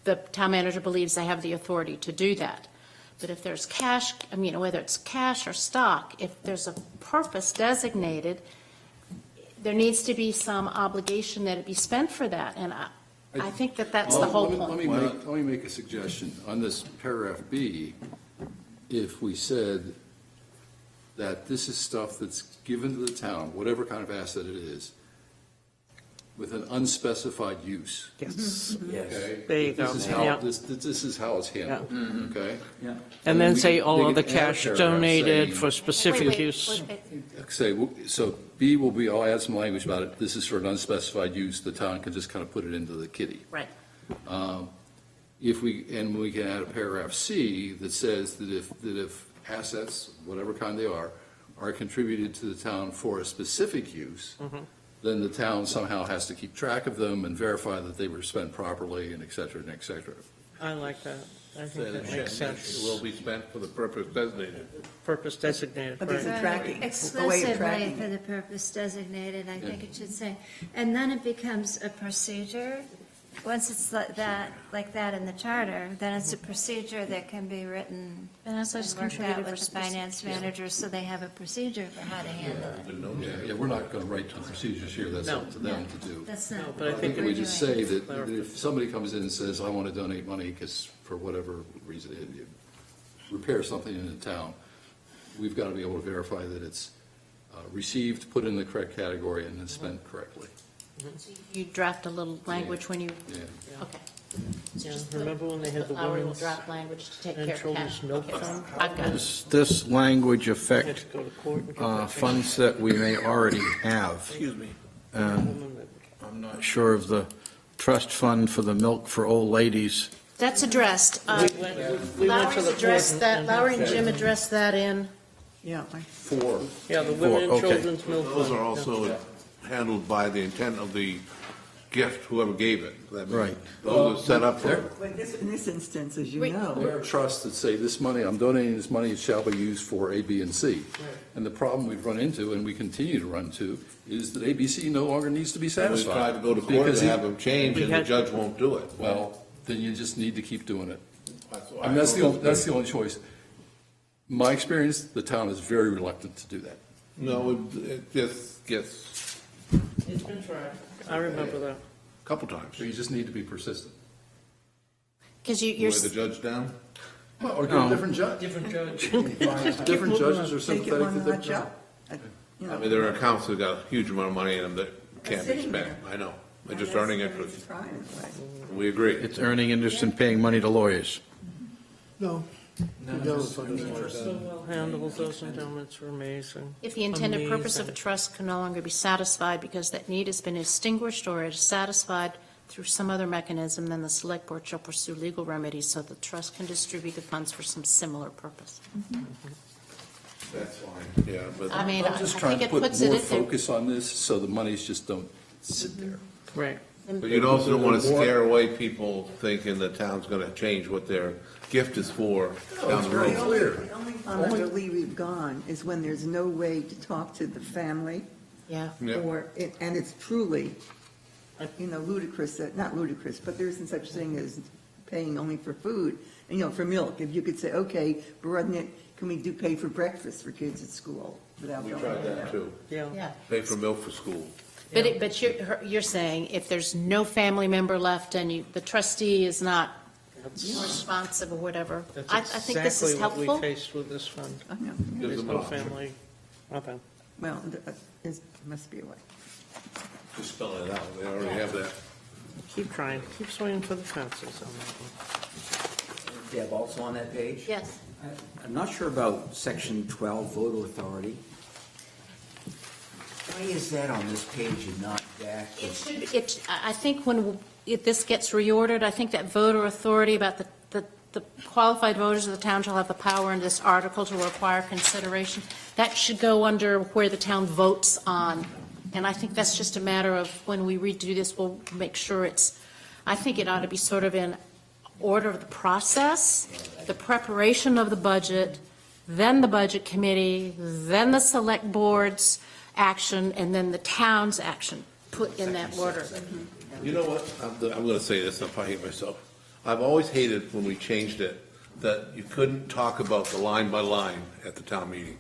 the town manager believes they have the authority to do that. But if there's cash, whether it's cash or stock, if there's a purpose designated, there needs to be some obligation that it be spent for that, and I think that that's the whole Let point. me make a suggestion. On this paragraph B, if we said that this is stuff that's given to the town, whatever kind of asset it is, with an unspecified use. Yes. Yes. Okay? There you go. This is how, Yeah. this is how it's handled, okay? Yeah. And then we say can- all we of the can add a cash paragraph donated saying- for specific Wait, use. Say, so B will be, I'll add some language about it, this is for an unspecified use, the town can just kind of put it into the kitty. Right. If we, and we can add a paragraph C that says that if assets, whatever kind they are contributed to the town for a specific use, then the town somehow has to keep track of them and verify that they were spent properly and et cetera and et cetera. I like that. I Say think that that makes it sense. will be spent for the purpose designated. Purpose designated, But there's right. a tracking, a way of Explicitly tracking for it. the purpose designated, I think it should say. And then it becomes a procedure. Once it's like that in the charter, then it's a procedure that can be written And as I and just worked out contributed with for the finance managers, so they have a procedure for how to handle it. Yeah, we're not going to write the procedures here, that's up to them to do. That's not. but I I what think we're we just doing. say that if somebody comes in and says, I want to donate money because for whatever reason, you repair something in the town, we've got to be able to verify that it's received, put in the correct category, and then spent correctly. You draft a little language when you, Yeah. okay. Yeah, remember when they had the Lowry will women's draft language to take and care of children's cash. milk Okay. fund? I've got it. Does this language Had affect to go to court and get that funds that we may already have? Excuse me. And woman that- I'm not sure of the trust fund for the milk for old ladies. That's addressed. We went to the Lowry's court addressed that, and- Lowry and Jim addressed that in, Yeah, Four. Yeah, the women and okay. children's milk fund. Those are also handled by the intent of the gift, whoever gave it. That means Right. Those are set up for. but in this instance, as you Wait. know, There are trusts that say this money, I'm donating this money, it shall be used for A, B, and C. And the problem we've run into, and we continue to run into, is that ABC no longer needs to be We satisfied. tried to go to court Because to he- have them change, We and the had- judge won't do it. Well, then you just need to keep doing it. That's why I mean, that's don't- that's the only choice. My experience, the town is very reluctant to do that. No, it just gets It's been tried. I remember that. a couple times. So you just need to be persistent. because you're, Wear the judge down. Well, or get a different judge. Different judge. Different judges are take it sympathetic one to notch different. up. You I know, mean, there are accounts that got a huge amount of money in them that can't be sitting spent. there. I know. They're and just that's earning what interest. it's trying in a way. We agree. It's earning interest and paying money to lawyers. No. So well handled, those endowments are amazing. if the intended purpose of a Amazing. trust can no longer be satisfied because that need has been extinguished or is satisfied through some other mechanism, then the select board shall pursue legal remedies so the trust can distribute the funds for some similar purpose. That's fine. Yeah, but I mean, I'm I just think trying to it put puts it more in there. focus on this, so the monies just don't sit there. Right. But you also don't want to scare away people thinking the town's going to change what their gift is for down the road. The only time I believe we've gone is when there's no way to talk to the family, Yeah. Yeah. and it's truly, ludicrous, not ludicrous, but there isn't such thing as paying only for food, for milk. If you could say, okay, broaden it, can we pay for breakfast for kids at school without We going tried there? that too. Yeah. Yeah. Pay for milk for school. But you're saying if there's no family member left and the trustee is not responsive or whatever, That's I think this is exactly what helpful. we faced with this fund. I know. Gives There's them no an option. family, nothing. Well, there must be a way. Just spell it out. They already have that. Keep trying, keep swinging for the fences on that one. Deb, also on that page? Yes. I'm not sure about section 12, voter authority. Why is that on this page and not back? I think if this gets reordered, I think that voter authority about the qualified voters of the town shall have the power in this article to require consideration, that should go under where the town votes on. And I think that's just a matter of when we redo this, we'll make sure I think it ought to be sort of in order of the process, the preparation of the budget, then the budget committee, then the select board's action, and then the town's action, put in that order. You know what? I'm going to say this, I'll probably hate myself. I've always hated when we changed it, that you couldn't talk about the line by line at the town meeting.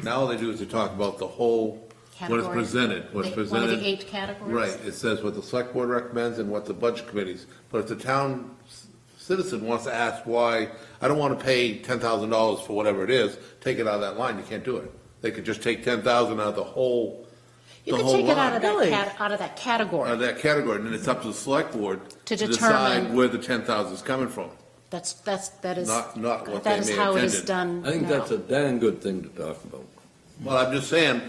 Now all they do is they talk about the whole, what is Category. presented, what's One of presented. the 8 categories? Right, it says what the select board recommends and what the budget committees. But if the town citizen wants to ask why, I don't want to pay $10,000 for whatever it is, take it out of that line, you can't do it. They could just take 10,000 out of the whole You the could whole take it out of line. out of that category. That category, and then it's up to the select board To to determine- decide where the 10,000 is coming from. That is, Not what that they is may how it is intended. done I think now. that's a damn good thing to talk about. Well, I'm just saying,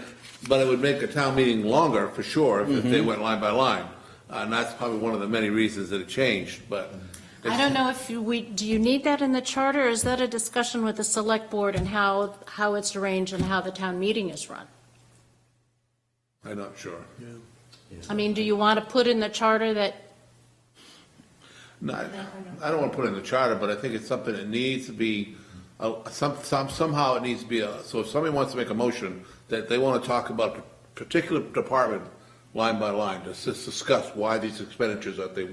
but it would make a town meeting longer, for sure, if they went line by line. And that's probably one of the many reasons that it changed, but. I don't know if do you need that in the charter, or is that a discussion with the select board and how it's arranged and how the town meeting is run? I'm not sure. I mean, do you want to put in the charter that, No, I don't want to put it in the charter, but I think it's something that needs to be, somehow it needs to be, so if somebody wants to make a motion that they want to talk about a particular department line by line, to discuss why these expenditures that they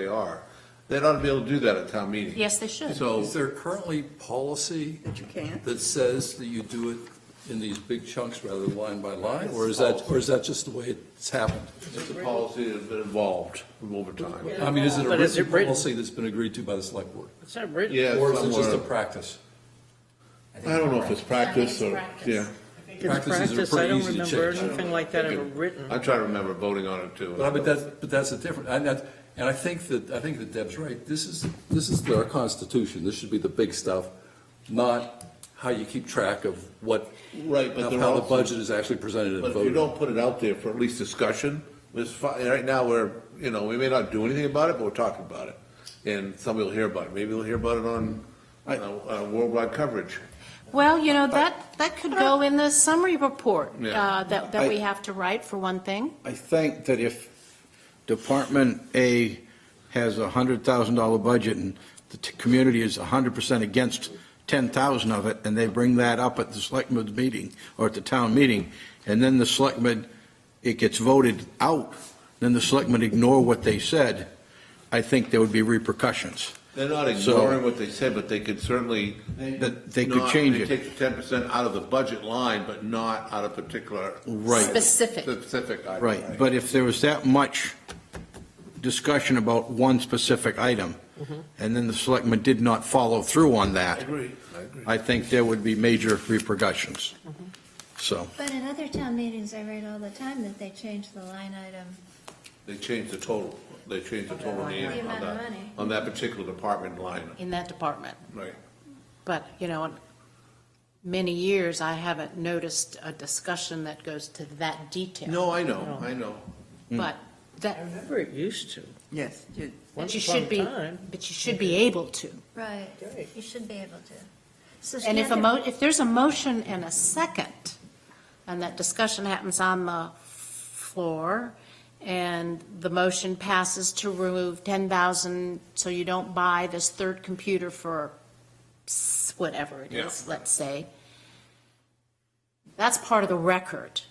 are, they ought to be able to do that at town meeting. yes, they should. So, Is there currently policy That you can't? that says that you do it in these big chunks rather than line by line? Or is that just the way it's happened? it's a policy that's been evolved over time. I mean, is it a But is it written written? policy that's been agreed to by the select board? It's not written. Yeah, Or is it just a somewhere. practice? I don't know if it's practice or, yeah. It's Practices are practice, I pretty don't easy to remember change. anything like that ever written. I'm trying to remember voting on it too. But that's a different, and I think that Deb's right. This is our Constitution. This should be the big stuff, not how you keep track of what, Right, but of they're how the also- budget is actually presented and But if you voted. don't put it out there for at least discussion, right now, we may not do anything about it, but we're talking about it. And somebody will hear about it. Maybe they'll hear about it on, worldwide coverage. Well, that could go in the summary report Yeah. that we have to write, for one thing. I think that if Department A has a $100,000 budget and the community is 100% against 10,000 of it, and they bring that up at the selectmen's meeting or at the town meeting, and then the selectmen, it gets voted out, then the selectmen ignore what they said, I think there would be repercussions. They're not So- ignoring what they said, but they could certainly. They could change it. They take the 10% out of the budget line, but not out of particular. Right. Specific. Specific item. Right, but if there was that much discussion about one specific item, and then the selectmen did not follow through on I that, agree. I think there would be major repercussions. So, But in other town meetings, I read all the time that they change the line item. They changed the total. They changed the total The on amount of that, money. on that particular department line. In that department. Right. But, in many years, I haven't noticed a discussion that goes to that detail. No, I know. But that, I remember it used to. Yes, Once you upon should a be, time. but you should be able to. Right. Right. You should be able to. So And if Shannon- if there's a motion and a second, and that discussion happens on the floor, and the motion passes to remove 10,000, so you don't buy this third computer for whatever it is, let's say, that's part of the record.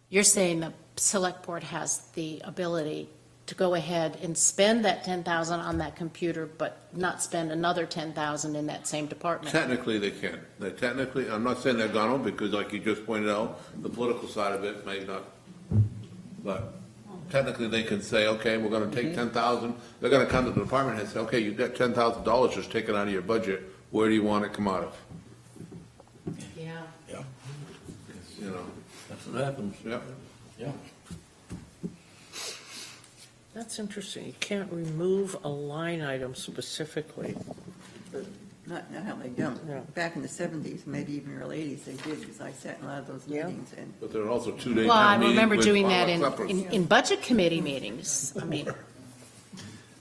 You're saying the select board has the ability to go ahead and spend that 10,000 on that computer, but not spend another 10,000 in that same department. Technically, they can. I'm not saying they're gonna, because like you just pointed out, the political side of it may not, but technically they can say, okay, we're gonna take 10,000, they're gonna come to the department and say, okay, you've got $10,000 just taken out of your budget, where do you want it to come out of? Yeah. You know, That's what happens. yeah. That's interesting. You can't remove a line item specifically. not how they don't. Yeah. Back in the 70s, maybe even early 80s, they did, because I sat in a lot of those Yeah. meetings, and But there are also 2-day Well, I town meetings remember with doing that potluck suppers. in budget committee meetings,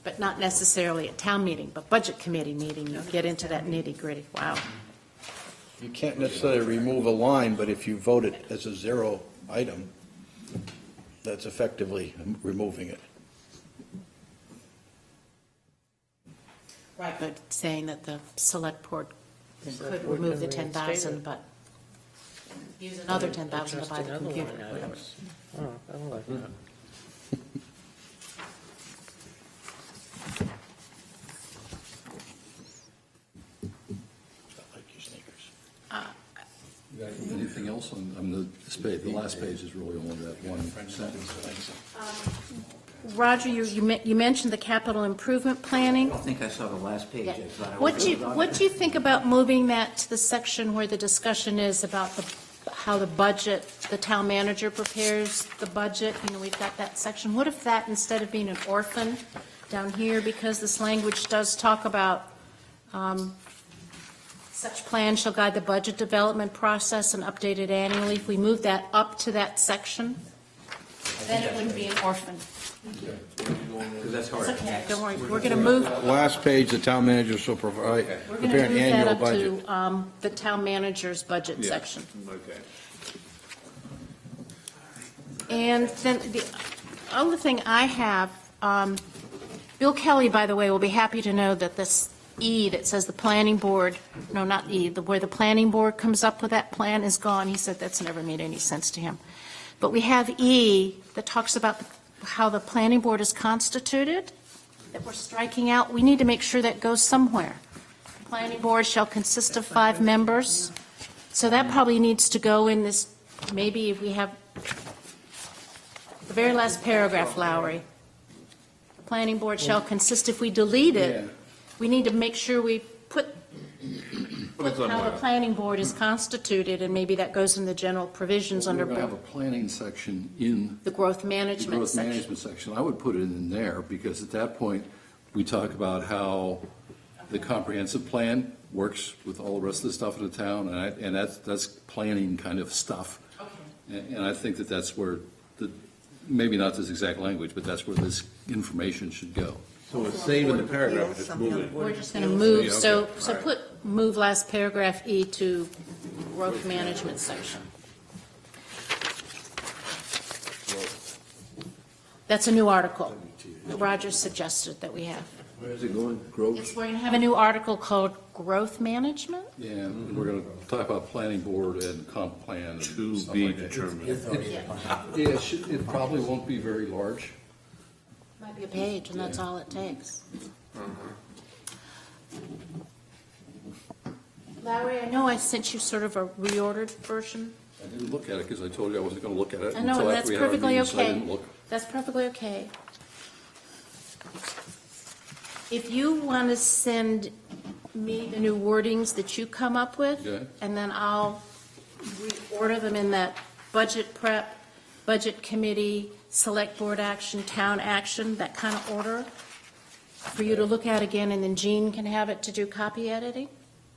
but not necessarily at town meeting, but budget committee meeting, you get into that nitty-gritty, wow. you can't necessarily remove a line, but if you vote it as a zero item, that's effectively removing it. Right. But saying that the select board Select could board remove the can 10,000, reinstate it. but use another 10,000 to buy the Adjust another computer. line item. Oh, I don't like that. I like your sneakers. Anything else on this page? The last page is really only that one sentence. Roger, you mentioned the capital improvement planning. I don't think I saw the last page. Yeah. I thought I What was do you, voting on what it. do you think about moving that to the section where the discussion is about how the budget, the town manager prepares the budget, we've got that section. What if that, instead of being an orphan down here, because this language does talk about such plan shall guide the budget development process and update it annually, if we move that up to that section, then it wouldn't be an orphan. Because that's hard. It's okay, don't worry, we're going to move, Last page, the town manager shall provide, we're going prepare to an move that annual up budget. to the town manager's budget Yeah. section. Okay. And then the other thing I have, Bill Kelly, by the way, will be happy to know that this E that says the planning board, no, not E, where the planning board comes up with that plan is gone. He said that's never made any sense to him. But we have E that talks about how the planning board is constituted, that we're striking out. We need to make sure that goes somewhere. The planning board shall consist of 5 members. So that probably needs to go in this, maybe if we have the very last paragraph, Lowry. The planning board shall consist, if we delete it, we need to make sure we put how the planning board is constituted, and maybe that goes in the general provisions under We're going to have a planning section in the growth the management growth section. management section. I would put it in there, because at that point, we talk about how the comprehensive plan works with all the rest of the stuff in the town, and that's planning kind of stuff. And I think that that's where, maybe not this exact language, but that's where this information should go. So it's same in the paragraph, just move it. We're just going to move, Yeah, so okay. move last paragraph E to growth management section. That's a new article that Roger suggested that we have. Where's it going? Growth? We're going to have a new article called growth management? Yeah, and we're going to talk about planning board and comp plan and To stuff be like that. determined. Yeah, it probably won't be very large. Might be a page, and that's all it takes. Larry, I know I sent you sort of a reordered version. I didn't look at it because I told you I wasn't going to look at it I know, until and after that's we had our perfectly meeting, so I okay. didn't look. That's perfectly okay. If you want to send me the new wordings that you come up with, Okay. and then I'll reorder them in that budget prep, budget committee, select board action, town action, that kind of order, for you to look at again, and then Jean can have it to do copy editing?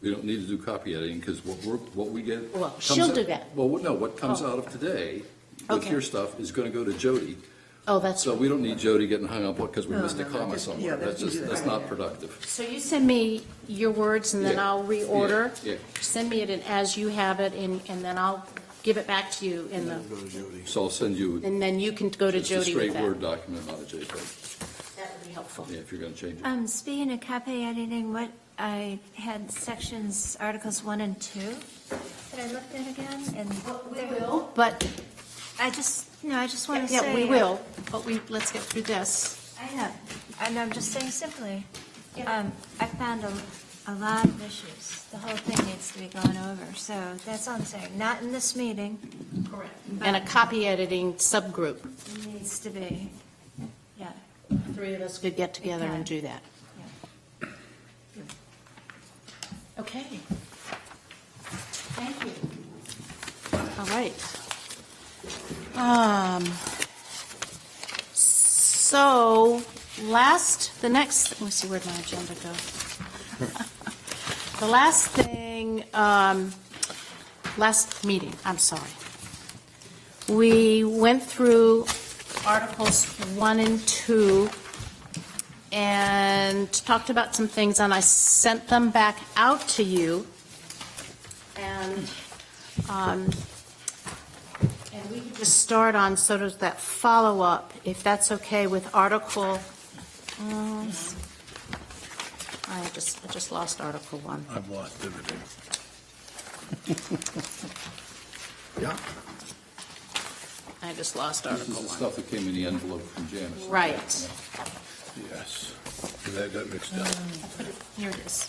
We don't need to do copy editing because what we get. Well, comes she'll out- do that. Well, no, what comes Oh. out of today with Okay. your stuff is going to go to Jody. Oh, that's So we don't need Jody getting hung up because we No, missed a no, comma just- somewhere. yeah, That's you do just, that. that's not productive. So you send me your words, and then Yeah. I'll reorder? Yeah, yeah. Send me it in as you have it, and then I'll give it back to you in the, Go to Jody. So I'll send you and then you can go to just a Jody with straight Word that. document, not a JPEG. That would be helpful. Yeah, if you're going to change it. Speaking of copy editing, what, I had sections, Articles 1 and 2 that I looked at again, and We will, but, I just want to say. yeah, we will, but let's get through this. I know, and I'm just saying simply, I found a lot of issues. The whole thing needs to be gone over, so that's all I'm saying. Not in this meeting. Correct. And a copy editing subgroup. It needs to be, yeah. 3 of us could get together and do that. Yeah. Okay. Thank you. All right. So, let me see, where'd my agenda go? The last thing, last meeting, I'm sorry. We went through Articles 1 and 2 and talked about some things, and I sent them back out to you. And we could just start on sort of that follow-up, if that's okay, with Article, I just lost Article 1. I've lost everything. Yeah. I just lost This is Article the 1. stuff that came in the envelope from Janice. Right. Yes. That got mixed up. Here it is.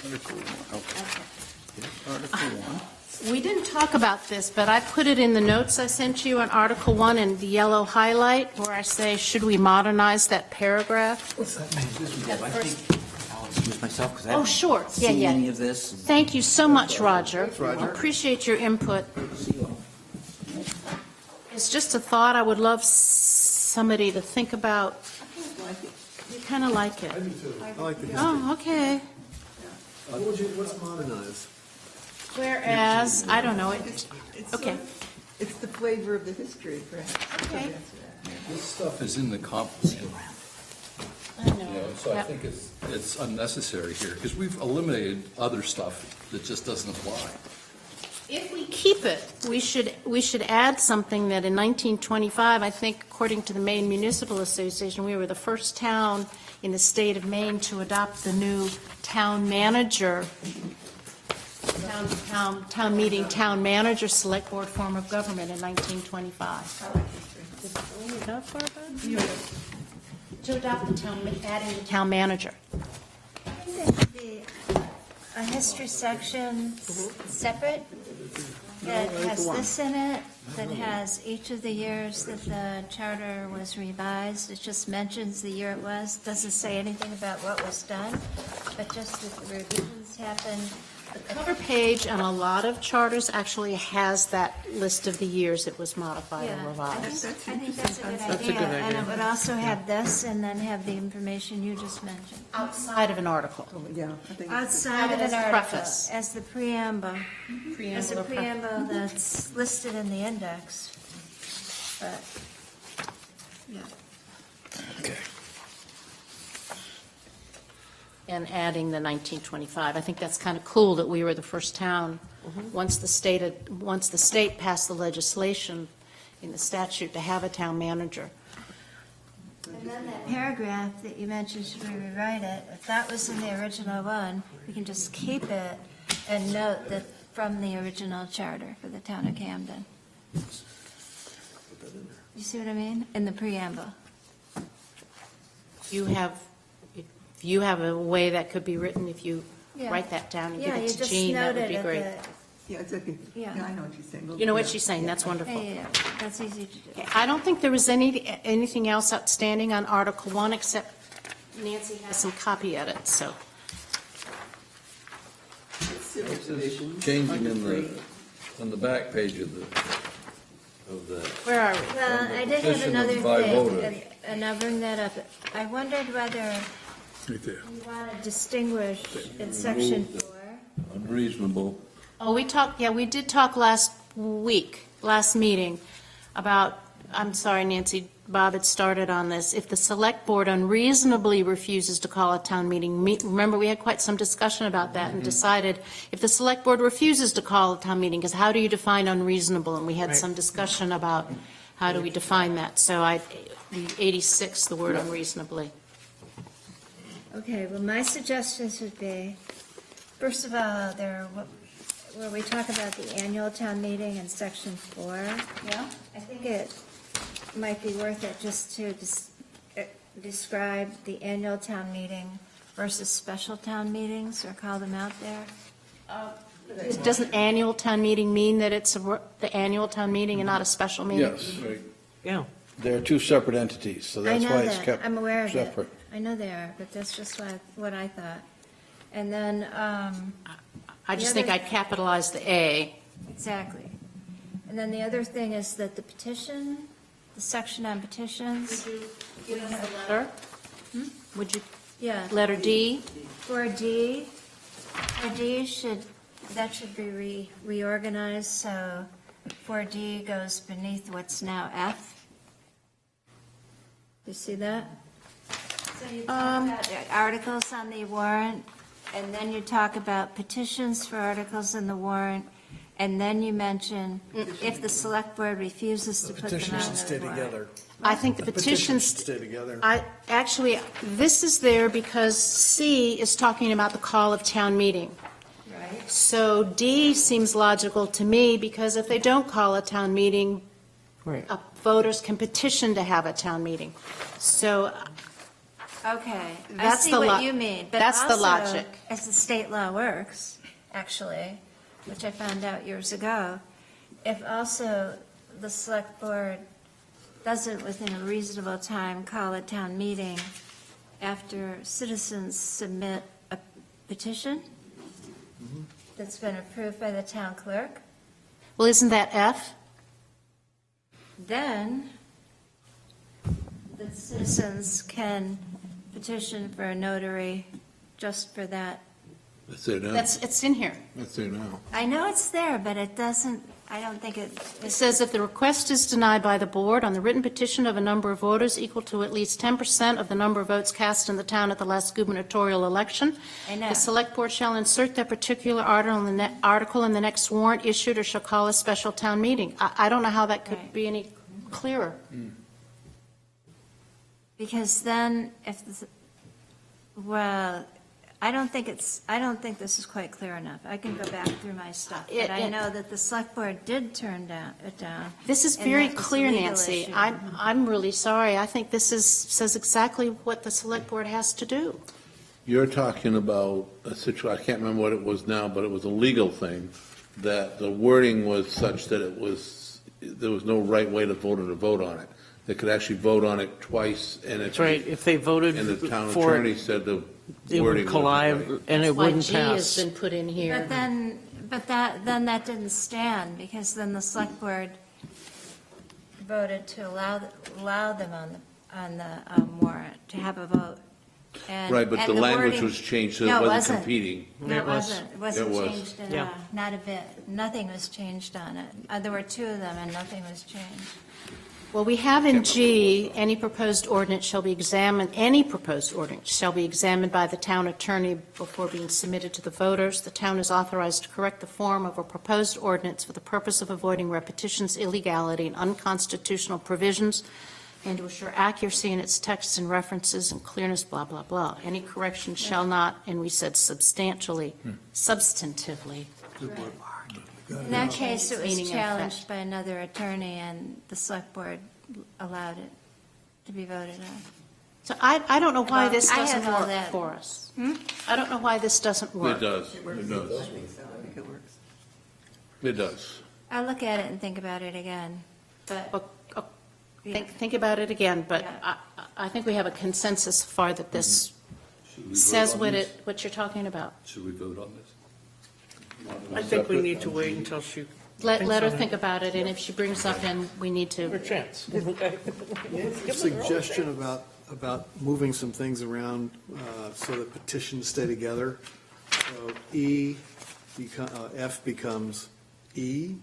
Article 1, okay. Okay. Yes, Article 1. We didn't talk about this, but I put it in the notes I sent you on Article 1 in the yellow highlight, where I say, should we modernize that paragraph? I think excuse myself because I Oh, haven't sure. Yeah, seen yeah. any of this. Thank you so much, Roger. Appreciate your input. It's just a thought I would love somebody to think about. You kind of like it. I do too. I like the history. Oh, okay. What's modernized? Whereas, I don't know, okay. It's the flavor of the history, perhaps. Okay. This stuff is in the comp plan. I You know. know, so I Yep. think it's unnecessary here, because we've eliminated other stuff that just doesn't apply. If we keep it, we should add something that in 1925, I think according to the Maine Municipal Association, we were the first town in the state of Maine to adopt the new town manager, town meeting, town manager, select board form of government in 1925. To adopt the town, adding the town manager. I think that a history section separate that has this in it, that has each of the years that the charter was revised. It just mentions the year it was, doesn't say anything about what was done, but just that the revisions happened. The cover page on a lot of charters actually has that list of the years it was modified or Yeah, I revised. think that's a good That's a idea. good And idea. it would also have this, and then have the information you just mentioned. Outside of an article. Yeah, I think. Outside of As an a article, preface. as the preamble, as a Preamble or preface. preamble that's listed in the index. But, yeah. Okay. And adding the 1925. I think that's kind of cool that we were the first town, once the state passed the legislation in the statute to have a town manager. And then that paragraph that you mentioned, should we rewrite it? If that was in the original one, we can just keep it and note that from the original charter for the town of Camden. You see what I mean? In the preamble. If you have a way that could be written, if you Yeah. write that down and give Yeah, you it to just Jean, that note would it be at great. Yeah, it's okay. Yeah. Yeah, I know what you're saying. You know what Yeah. she's saying, that's Yeah, wonderful. yeah, that's easy to do. Okay, I don't think there was anything else outstanding on Article 1, except Nancy has some copy edits, so. Changing on the back page of the. Where are we? Well, I did have Petition another by thing, voters. and I'll bring that up. I wondered whether Right there. you want to distinguish in section 4. Unreasonable. Oh, we did talk last meeting, about, I'm sorry, Nancy, Bob had started on this. If the select board unreasonably refuses to call a town meeting, remember, we had quite some discussion about that and decided if the select board refuses to call a town meeting, because how do you define unreasonable? And we had Right. some discussion about how do we define that. So 86, the word unreasonably. Okay, well, my suggestions would be, first of all, where we talk about the annual town meeting in section 4. Yeah? I think it might be worth it just to describe the annual town meeting versus special town meetings, or call them out there. Doesn't annual town meeting mean that it's the annual town meeting and not a special meeting? Yes, Right. Yeah. they're two separate entities, so I that's know why it's that. kept I'm aware of it. separate. I know they are, but that's just what I thought. And then, I just The think other- I'd capitalize the A. exactly. And then the other thing is that the petition, the section on petitions. Letter? Would you, Yeah. letter D? 4D, 4D should be reorganized, so 4D goes beneath what's now F. You see that? So you talk about articles on the warrant, and then you talk about petitions for articles in the warrant, and then you mention if the select board refuses to put them Petitions on should the stay warrant. together. I think the Petitions petitions, should stay together. actually, this is there because C is talking about the call of town meeting. Right? So D seems logical to me, because if they don't call a town meeting, Right. voters can petition to have a town meeting. So Okay, I That's see the what lo- you mean. But that's the also, logic. as the state law works, actually, which I found out years ago, if also the select board doesn't within a reasonable time call a town meeting after citizens submit petition that's been approved by the town clerk. Well, isn't that F? Then the citizens can petition for a notary just for that. That's there now. It's in here. That's there now. I know it's there, but it doesn't, I don't think It says if the request is denied by the board on the written petition of a number of voters equal to at least 10% of the number of votes cast in the town at the last gubernatorial election, I know. the select board shall insert that particular article in the next warrant issued or shall call a special town meeting. I don't know how that could Right. be any clearer. Because then if, well, I don't think this is quite clear enough. I can go back through my stuff, but I know that the select board did turn it down. This is And very that was a clear, legal Nancy. issue. I'm really sorry. I think this says exactly what the select board has to do. You're talking about a situation, I can't remember what it was now, but it was a legal thing, that the wording was such that there was no right way to vote on it. They could actually vote on it twice, and it's. That's right, if they voted And the town for attorney it, said the it wording would wasn't collide, right. and it That's why wouldn't G has pass. been put in here. But then that didn't stand, because then the select board voted to allow them on the warrant, to have a vote. And- Right, but and the language wording- was changed so No, it wasn't competing. No, It it was. wasn't. It wasn't It was. changed at Yeah. all, not a bit. Nothing was changed on it. There were two of them, and nothing was changed. Well, we have in G, any proposed ordinance shall be examined by the town attorney before being submitted to the voters. The town is authorized to correct the form of a proposed ordinance for the purpose of avoiding repetitions, illegality, and unconstitutional provisions, and to assure accuracy in its text and references and clearness, blah, blah, blah. Any correction shall not, and we said substantially, substantively. In that case, it was Meaning of challenged effect. by another attorney, and the select board allowed it to be voted on. So I don't know why this I doesn't have all work that. for us. I don't know why this doesn't work. It does, it does, I think it works. it does. I'll look at it and think about it again, but. Think about it again, but Yeah. I think we have a consensus so far that this Should we vote says on what this? what you're talking about. Should we vote on this? I think we need to wait until she. Let thinks her on it. think about it, and if she brings up, then we need Or to. chance. Suggestion about moving some things around so that petitions stay together. So F becomes E,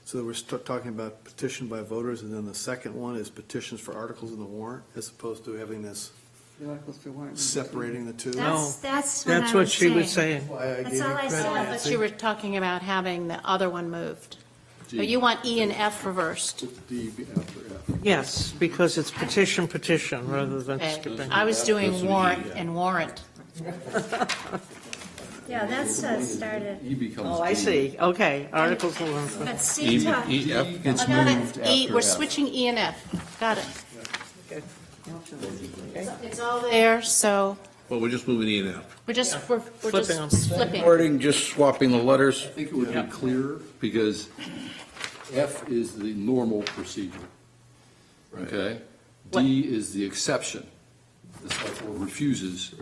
so we're talking about petition by voters, and then the second one is petitions for articles in the warrant, as opposed to having this The articles for warrant. separating the two. That's what I That's what was she was saying. saying. Why I That's gave you all I credit, said. But Nancy. you were talking about having the other one moved. G. But you want E and F reversed. D after F. Yes, because it's petition rather than Okay. skipping. I was That's doing what warrant E, yeah. and warrant. Yeah, that's started, E becomes. Oh, I D. see, okay, Articles will. but C talked. F gets I got moved it. E, after we're F. switching E and F. Got it. It's all there, so But we're just moving E and F. we're just Flipping them. flipping. Wording, just swapping the letters. I think it would be clearer, because F is the normal procedure, okay? D is the exception. The select board refuses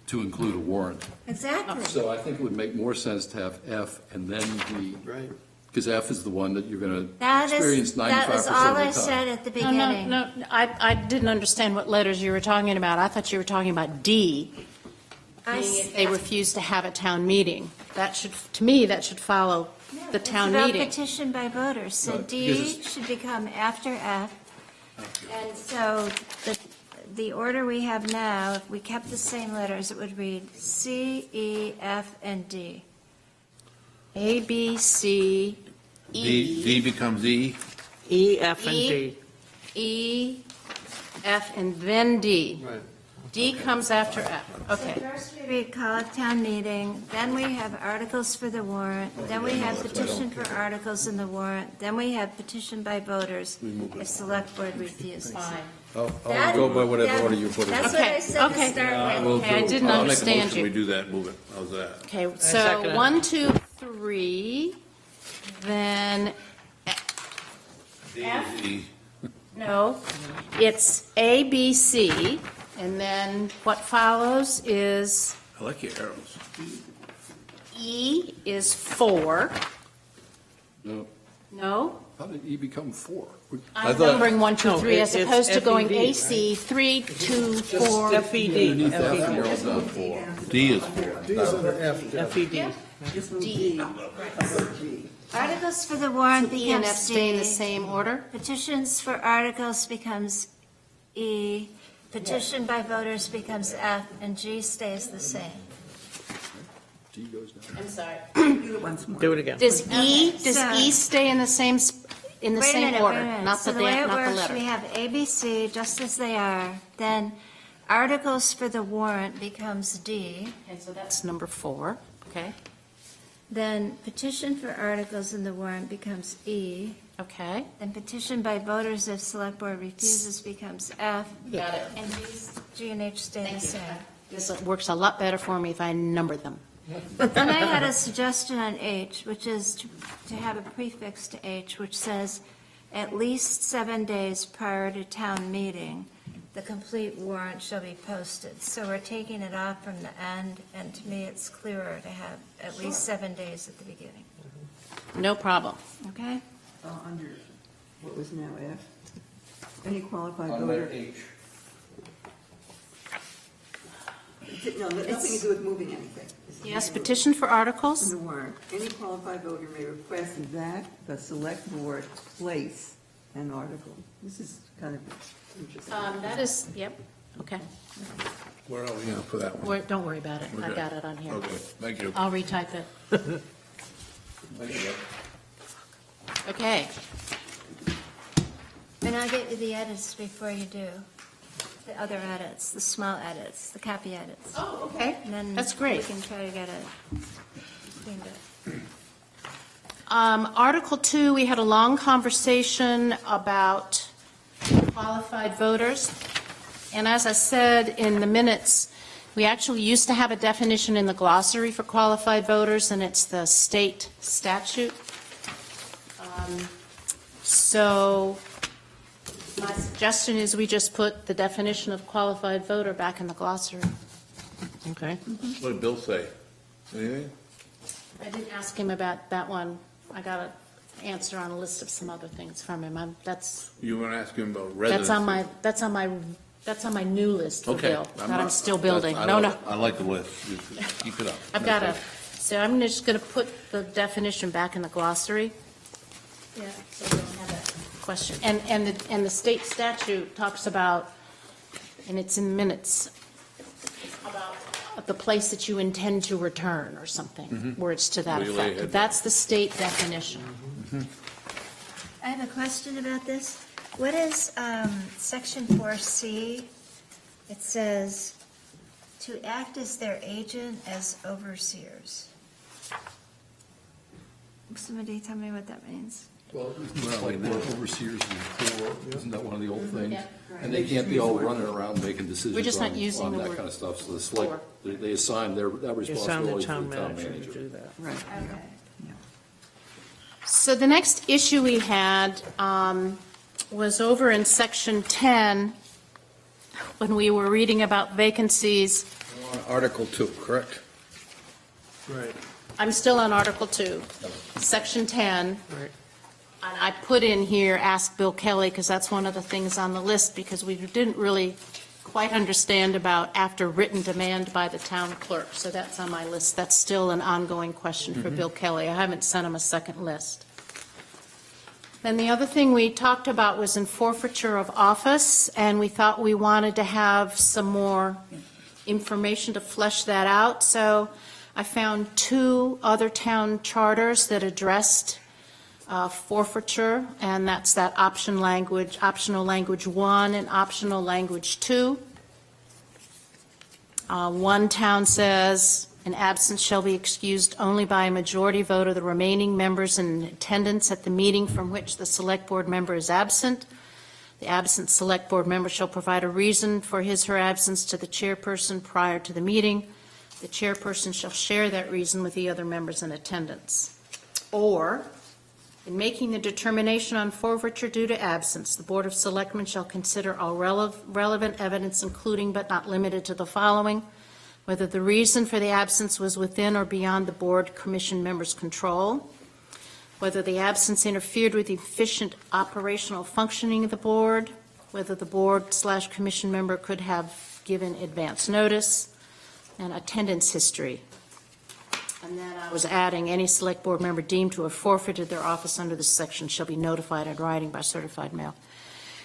to include a warrant. Exactly. So I think it would make more sense to have F and then D, Right. because F is the one that you're going to That experience is, 95% that of was the all time. I said at the No, beginning. no, I didn't understand what letters you were talking about. I thought you were talking about D, I meaning s- if they refuse to have a town meeting. That should, to me, that should follow the town It's about meeting. petition by voters, so Right, D because should become after F. And so the order we have now, if we kept the same letters, it would read C, E, F, and D. A, B, C, D E, becomes E. E, F, and E. D. E, F, and then D. Right. D comes after F. Okay. First we call it town meeting, then we have articles for the warrant, then we have petition for articles in the warrant, then we have petition by voters if select board refuses. I'll That- go by whatever that- order you put it in. That's what I Okay, said to okay. start with. Okay, I didn't I'll make a understand motion, we you. do that, move it, how's that? Okay, second so it. 1, 2, 3, then, E. no, it's A, B, C, and then what follows is I like your arrows. E is 4. No, No? how did E become 4? I'm numbering 1, 2, No, 3, as it's opposed to going FED, AC, 3, 2, 4. FED. Underneath that, you're all done 4. D is 4. D is under F. FED. Just move D. D. Above G. Articles for the warrant E and F becomes stay in the D. same order? Petitions for articles becomes E. Petition by voters becomes F, and G stays the same. G goes down. I'm sorry. Do it once more. Do it again. Does E so- stay in the same, in the Wait a same minute, order? wait a minute. Not So the, the way it not the works, we letter? have A, B, C, just as they are. Then articles for the warrant becomes D. Okay, so that's number 4, okay? Then petition for articles in the warrant becomes E. Okay. Then petition by voters if select board refuses becomes F. Got it. And G and H stay the same. This works a lot better for me if I number them. But then I had a suggestion on H, which is to have a prefix to H, which says, at least 7 days prior to town meeting, the complete warrant shall be posted. So we're taking it off from the end, and to me, it's clearer to have at least 7 days at the beginning. No problem. Okay? Under, what was now F? Any qualified On voter. that H. No, nothing to do with moving anything. Yes, petition for articles? In the warrant, any qualified voter may request that the select board place an article. This is kind of interesting. That is, yep, okay. Where are we going for that one? Don't worry about it. I Okay. got it on here. Okay, thank you. I'll retype it. Thank you. Okay. And I'll get you the edits before you do. The other edits, the small edits, the copy edits. Oh, okay. And then That's great. we can try to get it cleaned up. Article 2, we had a long conversation about qualified voters. And as I said in the minutes, we actually used to have a definition in the glossary for qualified voters, and it's the state statute. So my suggestion is we just put the definition of qualified voter back in the glossary. Okay. What did Bill say? Anything? I didn't ask him about that one. I got an answer on a list of some other things from him. That's You want to ask him about residency? That's on my new list for Okay. Bill, that I'm not- still building. I No, like- no. I like the list. Keep it up. I've got so I'm just going to put the definition back in the glossary. Yeah. So we don't have that question. And the state statute talks about, and it's in minutes, about the place that you intend to return or something, words to that Where you lay effect. ahead. That's the state definition. I have a question about this. What is section 4C? It says, to act as their agent as overseers. Somebody tell me what that means. Well, it's like we're overseers before, isn't that one of the old things? Yeah. And they can't be all running around making decisions We're just not on using the that word kind of stuff. So it's like, for. they assign that You sound the responsibility to town the town manager to manager. do that. Right. Okay. So the next issue we had was over in section 10, when we were reading about vacancies. Article 2, correct? Right. I'm still on Article 2, section 10. Right. And I put in here, ask Bill Kelly, because that's one of the things on the list, because we didn't really quite understand about after written demand by the town clerk. So that's on my list. That's still an ongoing question for Bill Kelly. I haven't sent him a second list. Then the other thing we talked about was in forfeiture of office, and we thought we wanted to have some more information to flesh that out. So I found 2 other town charters that addressed forfeiture, and that's that optional language 1 and optional language 2. One town says, an absence shall be excused only by a majority vote of the remaining members in attendance at the meeting from which the select board member is absent. The absent select board member shall provide a reason for his or her absence to the chairperson prior to the meeting. The chairperson shall share that reason with the other members in attendance. Or, in making the determination on forfeiture due to absence, the Board of Selectmen shall consider all relevant evidence, including but not limited to the following. whether the reason for the absence was within or beyond the board commission members' control, whether the absence interfered with the efficient operational functioning of the board, whether the board/commission member could have given advance notice, and attendance history. And then I was adding, any select board member deemed to have forfeited their office under this section shall be notified in writing by certified mail.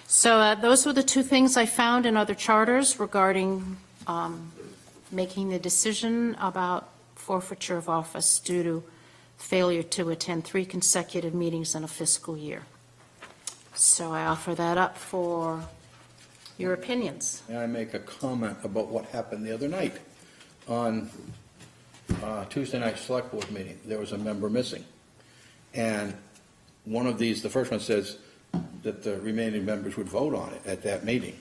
So those were the two things I found in other charters regarding making the decision about forfeiture of office due to failure to attend 3 consecutive meetings in a fiscal year. So I offer that up for your opinions. May I make a comment about what happened the other night? On Tuesday night select board meeting, there was a member missing. And one of these, the first one says that the remaining members would vote on it at that meeting.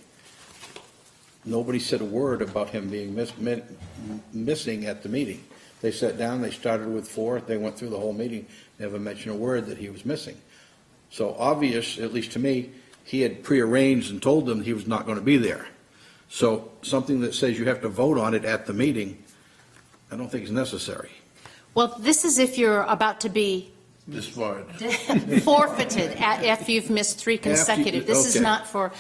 Nobody said a word about him being missing at the meeting. They sat down, they started with 4, they went through the whole meeting, never mentioned a word that he was missing. So obvious, at least to me, he had prearranged and told them he was not going to be there. So something that says you have to vote on it at the meeting, I don't think is necessary. Well, this is if you're about to be Disbarred. forfeited if you've missed 3 consecutive. This is okay. not for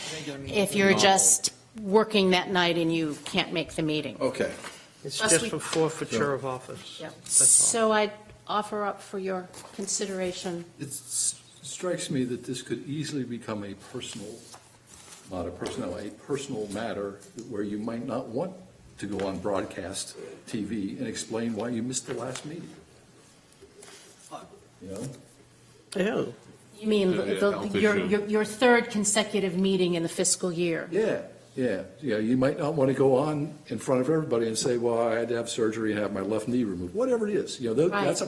if you're just working that night and you can't make the meeting. Okay. It's Plus just we- for forfeiture of office. Yep. That's all. So I offer up for your consideration. It strikes me that this could easily become a personal, not a personnel, a personal matter where you might not want to go on broadcast TV and explain why you missed the last meeting. You know? Ew. You mean Yeah, health issue. your 3rd consecutive meeting in the fiscal year? Yeah. You might not want to go on in front of everybody and say, well, I had to have surgery and have my left knee removed, whatever it is. You know, Right.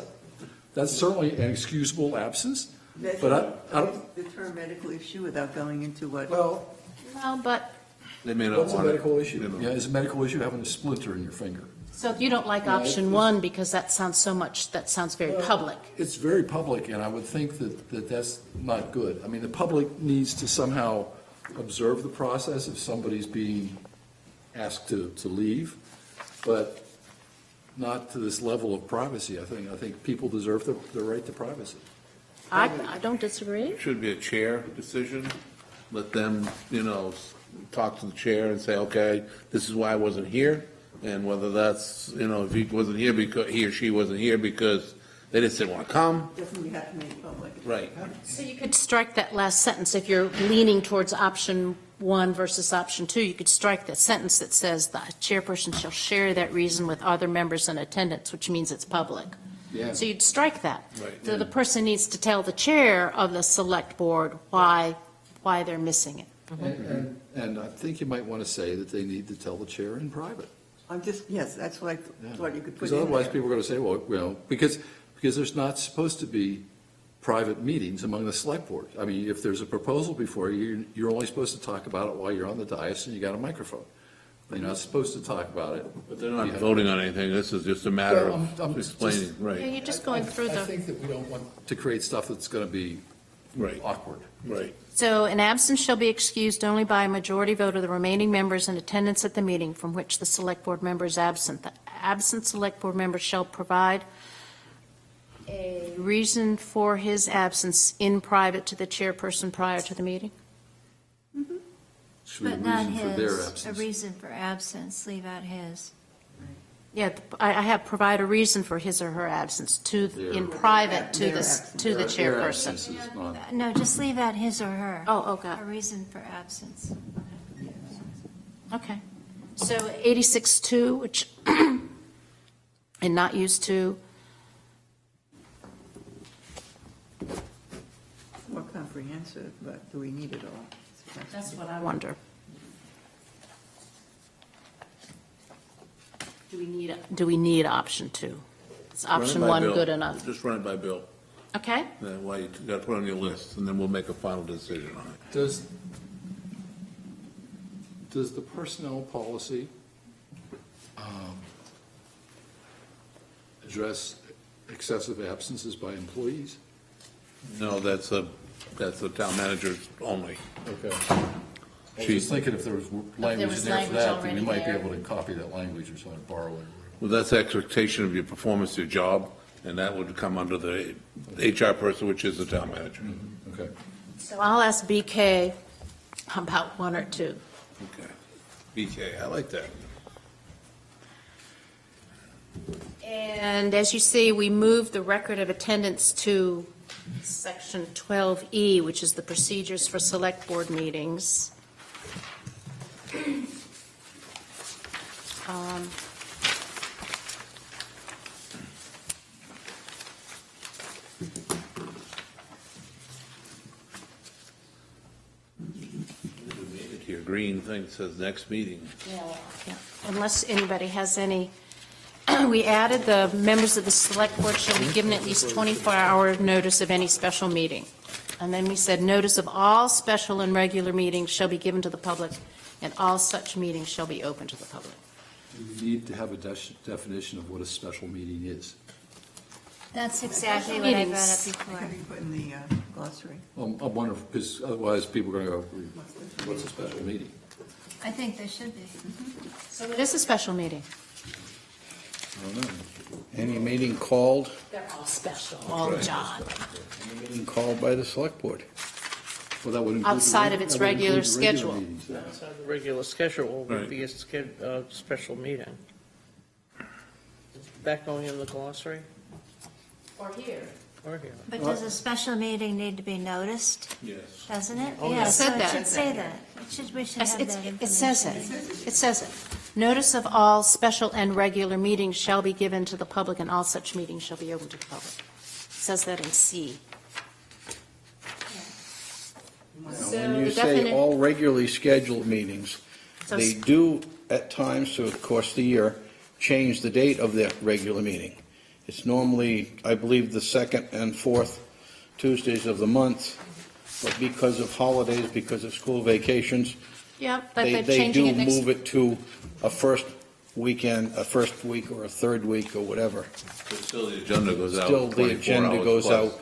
that's certainly an excusable absence, That's but I don't, the term medical issue without going into what. well, Well, but, They may not what's a want it. medical issue? You know. Yeah, is a medical issue having a splinter in your finger? so you don't like No, option it's- 1 because that sounds very public. It's very public, and I would think that that's not good. I mean, the public needs to somehow observe the process if somebody's being asked to leave, but not to this level of privacy. I think people deserve the right to privacy. I don't disagree. Should be a chair decision. Let them, talk to the chair and say, okay, this is why I wasn't here. And whether that's, if he wasn't here because, he or she wasn't here because they just didn't want to come. Doesn't have to make it public. Right. So you could strike that last sentence. If you're leaning towards option 1 versus option 2, you could strike that sentence that says the chairperson shall share that reason with other members in attendance, which means it's public. Yeah. So you'd strike that. Right. So the person needs to tell the chair of the select board why they're missing it. And I think you might want to say that they need to tell the chair in private. Yes, that's what I thought you could put Because in otherwise, there. people are going to say, well, because there's not supposed to be private meetings among the select board. I mean, if there's a proposal before you, you're only supposed to talk about it while you're on the dais and you got a microphone. You're not supposed to talk about it. But they're not voting on anything. This is just a matter Well, I'm of just- explaining, Yeah, right, you're just going through I the, think that we don't want to create stuff that's going to be right, awkward. right. so an absence shall be excused only by a majority vote of the remaining members in attendance at the meeting from which the select board member is absent. The absent select board member shall provide a reason for his absence in private to the chairperson prior to the meeting? Should be a But not reason for their his, a absence. reason for absence, leave out his. Yeah, I have provide a reason for his or her absence in private to Their the absence. to the Their chairperson. absence is not- No, just leave out his or her. Oh, okay. A reason for absence. Okay. So 86-2, which, and not used to, More comprehensive, but do we need it all? that's what I wonder. Do we need option 2? Is option Run it by 1 Bill. good enough? Just run it by Bill. Okay? Then why you got to put it on your list, and then we'll make a final decision on it. Does the personnel policy address excessive absences by employees? No, that's the town manager's only. Okay. I was just thinking if there was language was in there for language that, then already we might be there. able to copy that language or something, borrow it. Well, that's the expectation of your performance, your job, and that would come under the HR person, which is the town manager. Okay. So I'll ask BK about one or two. Okay. BK, I like that. And as you see, we moved the record of attendance to section 12E, which is the procedures for select board meetings. Um, To your green thing that says next meeting. Yeah, unless anybody has any, we added the members of the select board shall be given at least 24-hour notice of any special meeting. And then we said, notice of all special and regular meetings shall be given to the public, and all such meetings shall be open to the public. We need to have a definition of what a special meeting is. That's exactly what I brought up It before. could be put in the glossary. Well, I wonder, because otherwise people are going to go, what's a special meeting? I think there should be. So it is a special meeting. I don't know. Any meeting called, They're all special, all John. any meeting called by the select board. Well, that would include the Outside of its that would include regular the schedule. meetings, yeah. Outside the regular schedule would Right. be a special meeting. Is that going in the glossary Or here. or here? But does a special meeting need to be noticed, Yes. doesn't it? Oh, Yeah, yeah. It so said it that. should say that. We should have that information. It says it. It says it. Notice of all special and regular meetings shall be given to the public, and all such meetings shall be open to the public. It says that in C. Now, So when you the say defini- all regularly scheduled meetings, So they do, at times, through the course of the year, change the date of their regular meeting. It's normally, I believe, the second and fourth Tuesdays of the month, but because of holidays, because of school vacations, Yeah, but they they're changing do it next. move it to a first weekend, a first week, or a third week, or whatever. But still, the agenda goes out. Still, the 24 agenda hours goes plus. out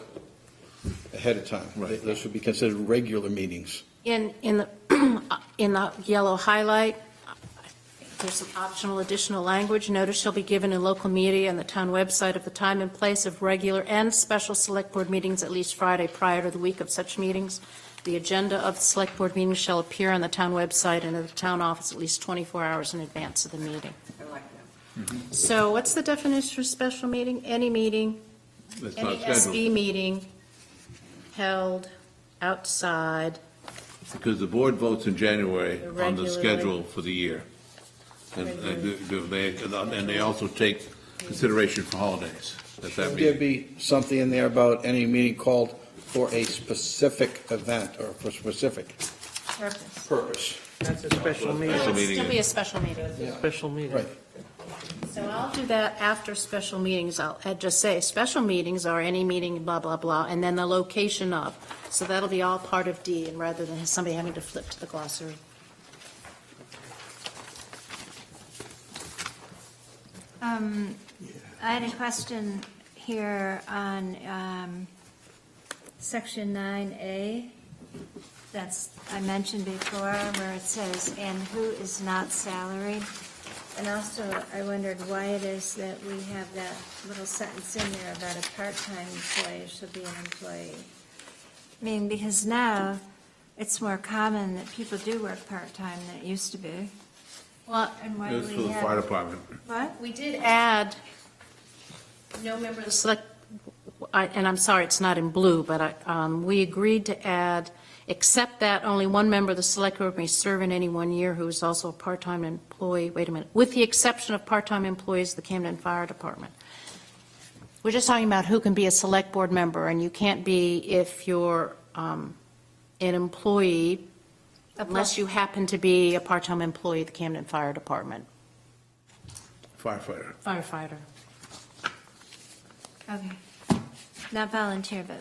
ahead of time. Right. Those would be considered regular meetings. In the, in the yellow highlight, there's some optional additional language. Notice shall be given in local media and the town website of the time and place of regular and special select board meetings at least Friday prior to the week of such meetings. The agenda of the select board meeting shall appear on the town website and at the town office at least 24 hours in advance of the meeting. I like that. So what's the definition of special meeting? Any meeting, That's any not scheduled. SB meeting held outside. Because the board votes in January on the Regularly. schedule for the year. And they also take consideration for holidays at that Would there meeting. be something in there about any meeting called for a specific event or for a specific Purpose. purpose? That's a special Special meeting. It'll meeting. still be a special meeting. Special meeting. Right. So I'll do that after special meetings. I'll just say, special meetings are any meeting, blah, blah, blah, and then the location of. So that'll be all part of D, and rather than somebody having to flip to the glossary. I had a question here on section 9A. That's, I mentioned before, where it says, and who is not salaried. And also, I wondered why it is that we have that little sentence in there about a part-time employee should be an employee. I mean, because now, it's more common that people do work part-time than it used to be. Well, And why do That's for we the fire have? department. What? we did add, no member of the select, and I'm sorry, it's not in blue, but we agreed to add, except that only one member of the select board may serve in any 1 year who is also a part-time employee, wait a minute, with the exception of part-time employees of the Camden Fire Department. We're just talking about who can be a select board member, and you can't be if you're an employee, unless you happen to be a part-time employee of the Camden Fire Department, Firefighter. firefighter. Okay. Not volunteer, but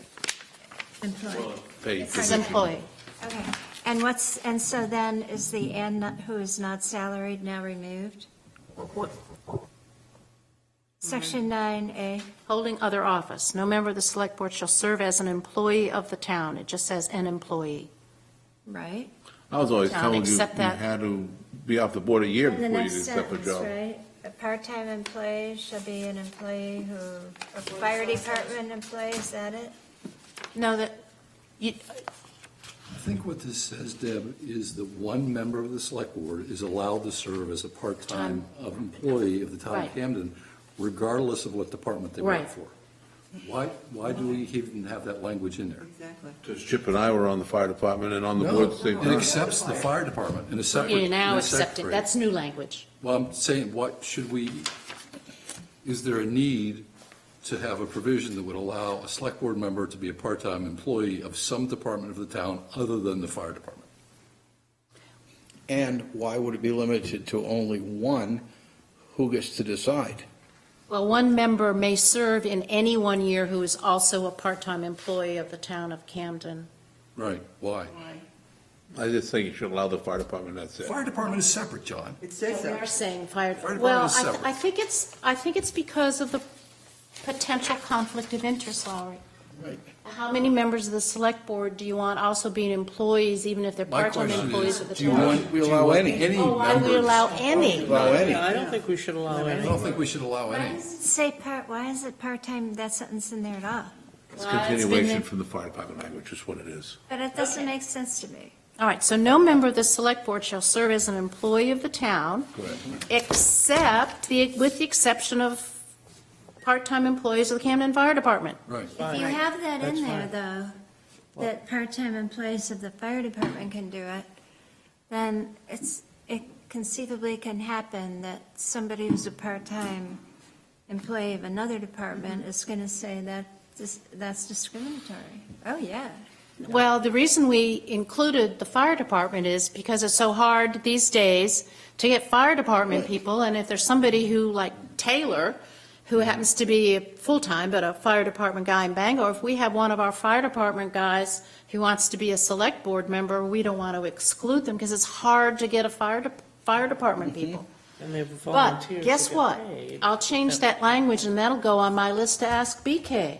employee. Paid It's position. employee. Okay. And what's, and so then is the and not- who is not salaried now removed? Section 9A. Holding other office. No member of the select board shall serve as an employee of the town. It just says an employee. Right? I was always Town told you accept you that. had to be off the board a year And the before you next could accept a sentence, job. right? A part-time employee shall be an employee who, a fire department employee, is that it? No, that, you, I think what this says, Deb, is that one member of the select board is allowed to serve as a part-time employee of the town Right. of Camden, regardless of what department they work Right. for. Why do we even have that language in there? Exactly. Because Chip and I were on the fire department and on the board at the same It time. accepts the fire department in a separate. you're now in a accepting, separate- that's new language. Well, I'm saying, what should we, is there a need to have a provision that would allow a select board member to be a part-time employee of some department of the town other than the fire department? And why would it be limited to only one? Who gets to decide? Well, one member may serve in any 1 year who is also a part-time employee of the town of Camden. Right, why? I just think you should allow the fire department, that's it. Fire department is separate, John. It says We so. are saying fire, Fire department well, is separate. I think it's because of the potential conflict of interest, Lowry. Right. How many members of the select board do you want also being employees, even if they're My part-time question employees is, of the do you town? want, We do you allow want any. any Oh, why do we members? allow any? Allow any. Yeah, I don't think we should allow I any. don't think we should allow Why any. does it say why is it part-time, that sentence in there at all? It's Well, it's been continuation there- from the fire department language, is what it is. But it doesn't make sense to me. All right, so no member of the select board shall serve as an employee of the town, except with the exception of part-time employees of the Camden Fire Department. Right. If you have that That's in there, fine. though, that part-time employees of the fire department can do it, then it conceivably can happen that somebody who's a part-time employee of another department is going to say that that's discriminatory. Oh, yeah. Well, the reason we included the fire department is because it's so hard these days to get fire department people, and if there's somebody who, like Taylor, who happens to be full-time, but a fire department guy in Bangor, if we have one of our fire department guys who wants to be a select board member, we don't want to exclude them, because it's hard to get a fire department people. And they're But volunteers guess to get what? paid. I'll change that language, and that'll go on my list to ask BK.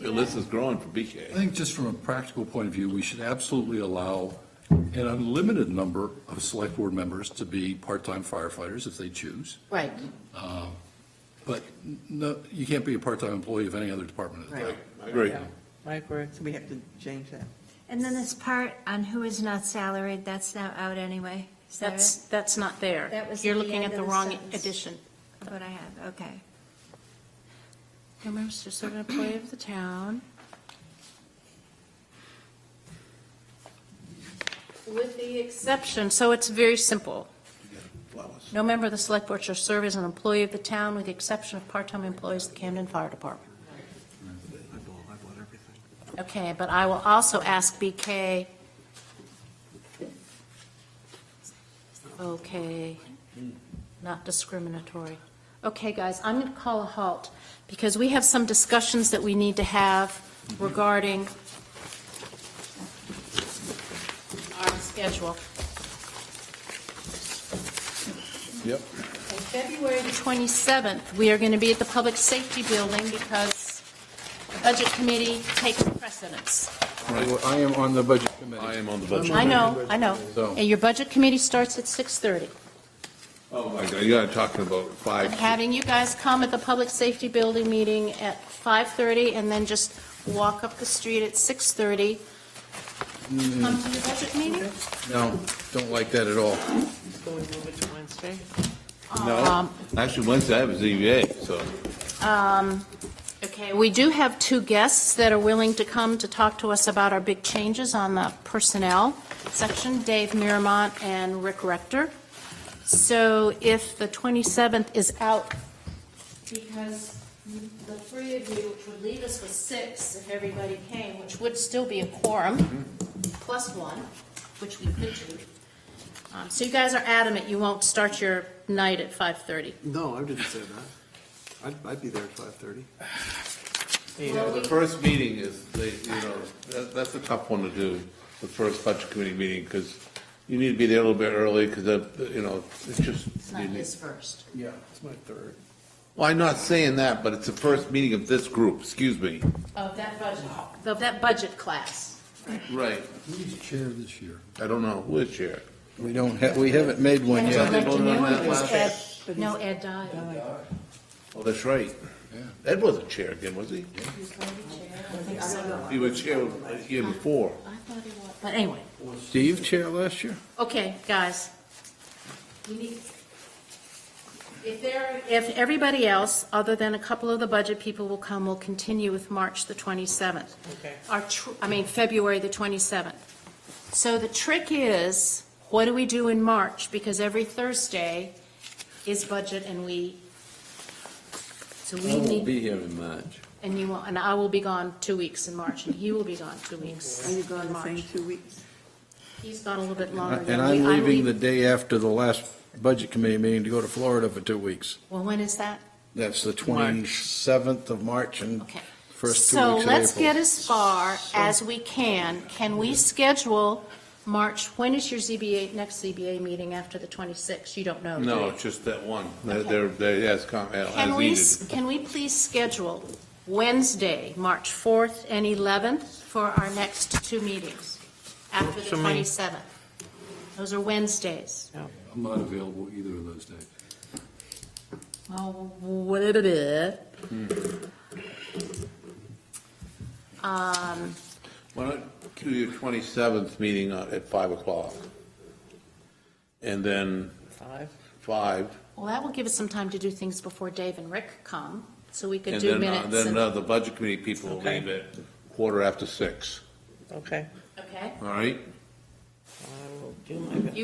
The list is growing for I BK. think just from a practical point of view, we should absolutely allow an unlimited number of select board members to be part-time firefighters if they choose. Right. But no, you can't be a part-time employee of any other department of the town. Right. I agree. Yeah, I agree. So we have to change that. And then this part on who is not salaried, that's now out anyway. Is that it? That's not there. That was You're at the looking end at the of the wrong sentence. edition. That's what I have, okay. No members to serve an employee of the town. With the exception, so it's very simple. Flowers. No member of the select board shall serve as an employee of the town with the exception of part-time employees of the Camden Fire Department. I bought everything. Okay, but I will also ask BK. Okay, not discriminatory. Okay, guys, I'm going to call a halt because we have some discussions that we need to have regarding our schedule. Yep. On February the 27th, we are going to be at the Public Safety Building because the Budget Committee takes precedence. I am on the budget committee. I am on the budget. I know. So- And your Budget Committee starts at 6:30. Oh, my God, you're talking about I'm five. having you guys come at the Public Safety Building meeting at 5:30 and then just walk up the street at 6:30. Come to the budget meeting? No, don't like that at all. Can we move it to Wednesday? No, actually Wednesday I have a ZBA, so. Okay, we do have two guests that are willing to come to talk to us about our big changes on the personnel section, Dave Miramont and Rick Rector. So if the 27th is out, because the three of you, which would leave us with 6 if everybody came, which would still be a quorum, plus 1, which we could do. So you guys are adamant you won't start your night at 5:30. No, I didn't say that. I'd be there at 5:30. The first meeting is, that's a tough one to do, the first budget committee meeting, because you need to be there a little bit early, because, it's just. It's not his first. Yeah. It's my third. Well, I'm not saying that, but it's the first meeting of this group, excuse me. Of that budget class. Right. Who's chair this year? I don't know, who is chair? We haven't made one And yet. they voted on that last- Ed- No, Ed died. Oh, that's right. Yeah. Ed wasn't chair again, was he? He was chair the year before. I thought he was. But anyway, Steve chair last year? okay, guys. If everybody else, other than a couple of the budget people will come, we'll continue with March the 27th. Okay. February the 27th. So the trick is, what do we do in March? Because every Thursday is budget and so I we won't need, be here in March. and I will be gone 2 weeks in March, and he will be gone 2 weeks Are you gone in the same March. 2 weeks? He's gone a little bit longer than And we. I'm leaving the day after the last budget committee meeting to go to Florida for 2 weeks. Well, when is that? That's the 27th of March and Okay. first 2 So weeks of let's April. get as far as we can. Can we schedule March, when is your next ZBA meeting after the 26th? You don't know, do No, you? it's just that one. Okay. As needed. Can we please schedule Wednesday, March 4th and 11th for our next 2 meetings after the For me. 27th? Those are Wednesdays. I'm not available either of those days. Oh, what a bit. Why don't you do your 27th meeting at 5 o'clock? And then 5, Well, that will give us some time to do things before Dave and Rick come, so we could and do then, minutes. then and- the budget committee people will Okay. leave at 6:15. Okay. Okay? All right? I will do my best.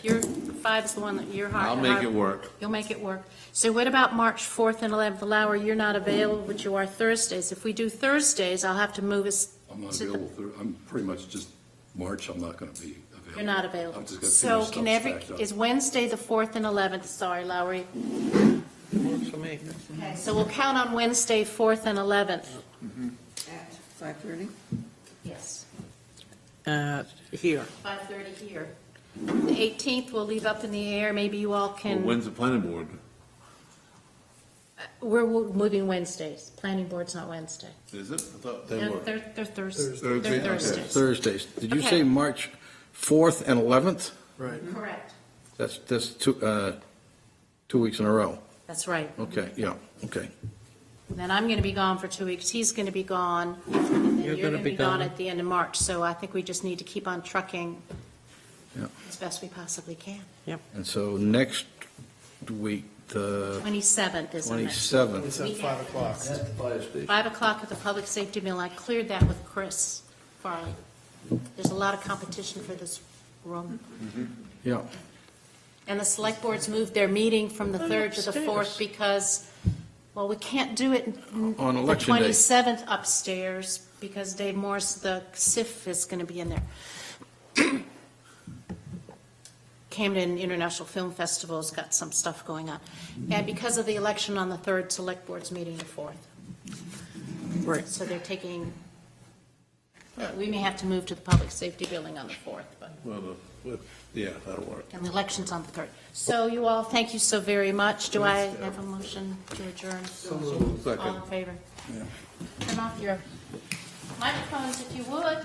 Your 5 is the one that you're hard. I'll make it work. You'll make it work. So what about March 4th and 11th? Laura, you're not available, but you are Thursdays. If we do Thursdays, I'll have to move us I'm not to the... available, I'm pretty much just, March, I'm not going to be available. You're not available. I've just got too So much can stuff stacked up. is Wednesday, the 4th and 11th, sorry, Lowry. Works for me. Okay, so we'll count on Wednesday, 4th and 11th. At 5:30? Yes. Here. 5:30 here. The 18th, we'll leave up in the air. Maybe you all Well, can, when's the planning board? we're moving Wednesdays. Planning board's not Wednesday. Is it? I thought they They're were. they're Thursdays. Thursday? They're Okay. Thursdays. Thursdays. Did you Okay. say March 4th and 11th? Right. Correct. That's 2 weeks in a row. That's right. Okay, yeah, okay. Then I'm going to be gone for 2 weeks. He's going to be gone. And then You're you're gonna going to be be gone gone. at the end of March. So I think we just need to keep on trucking Yeah. as best we possibly can. And so next week, the 27th is the next. 27th. It's at 5 o'clock. At the fire station. 5 o'clock at the Public Safety Building. I cleared that with Chris Farley. There's a lot of competition for this room. Yeah, And the select boards moved their meeting from the 3rd to the 4th because, well, we can't do it On the election day. 27th upstairs because Dave Morse, the SIF, is going to be in there. Camden International Film Festival's got some stuff going on. And because of the election on the 3rd, select board's meeting the 4th. Right. So they're taking, we may have to move to the Public Safety Building on the 4th, but. Yeah, that'll work. And the election's on the 3rd. So you all, thank you so very much. Do I have a motion to adjourn? All in favor? Turn off your microphones if you would.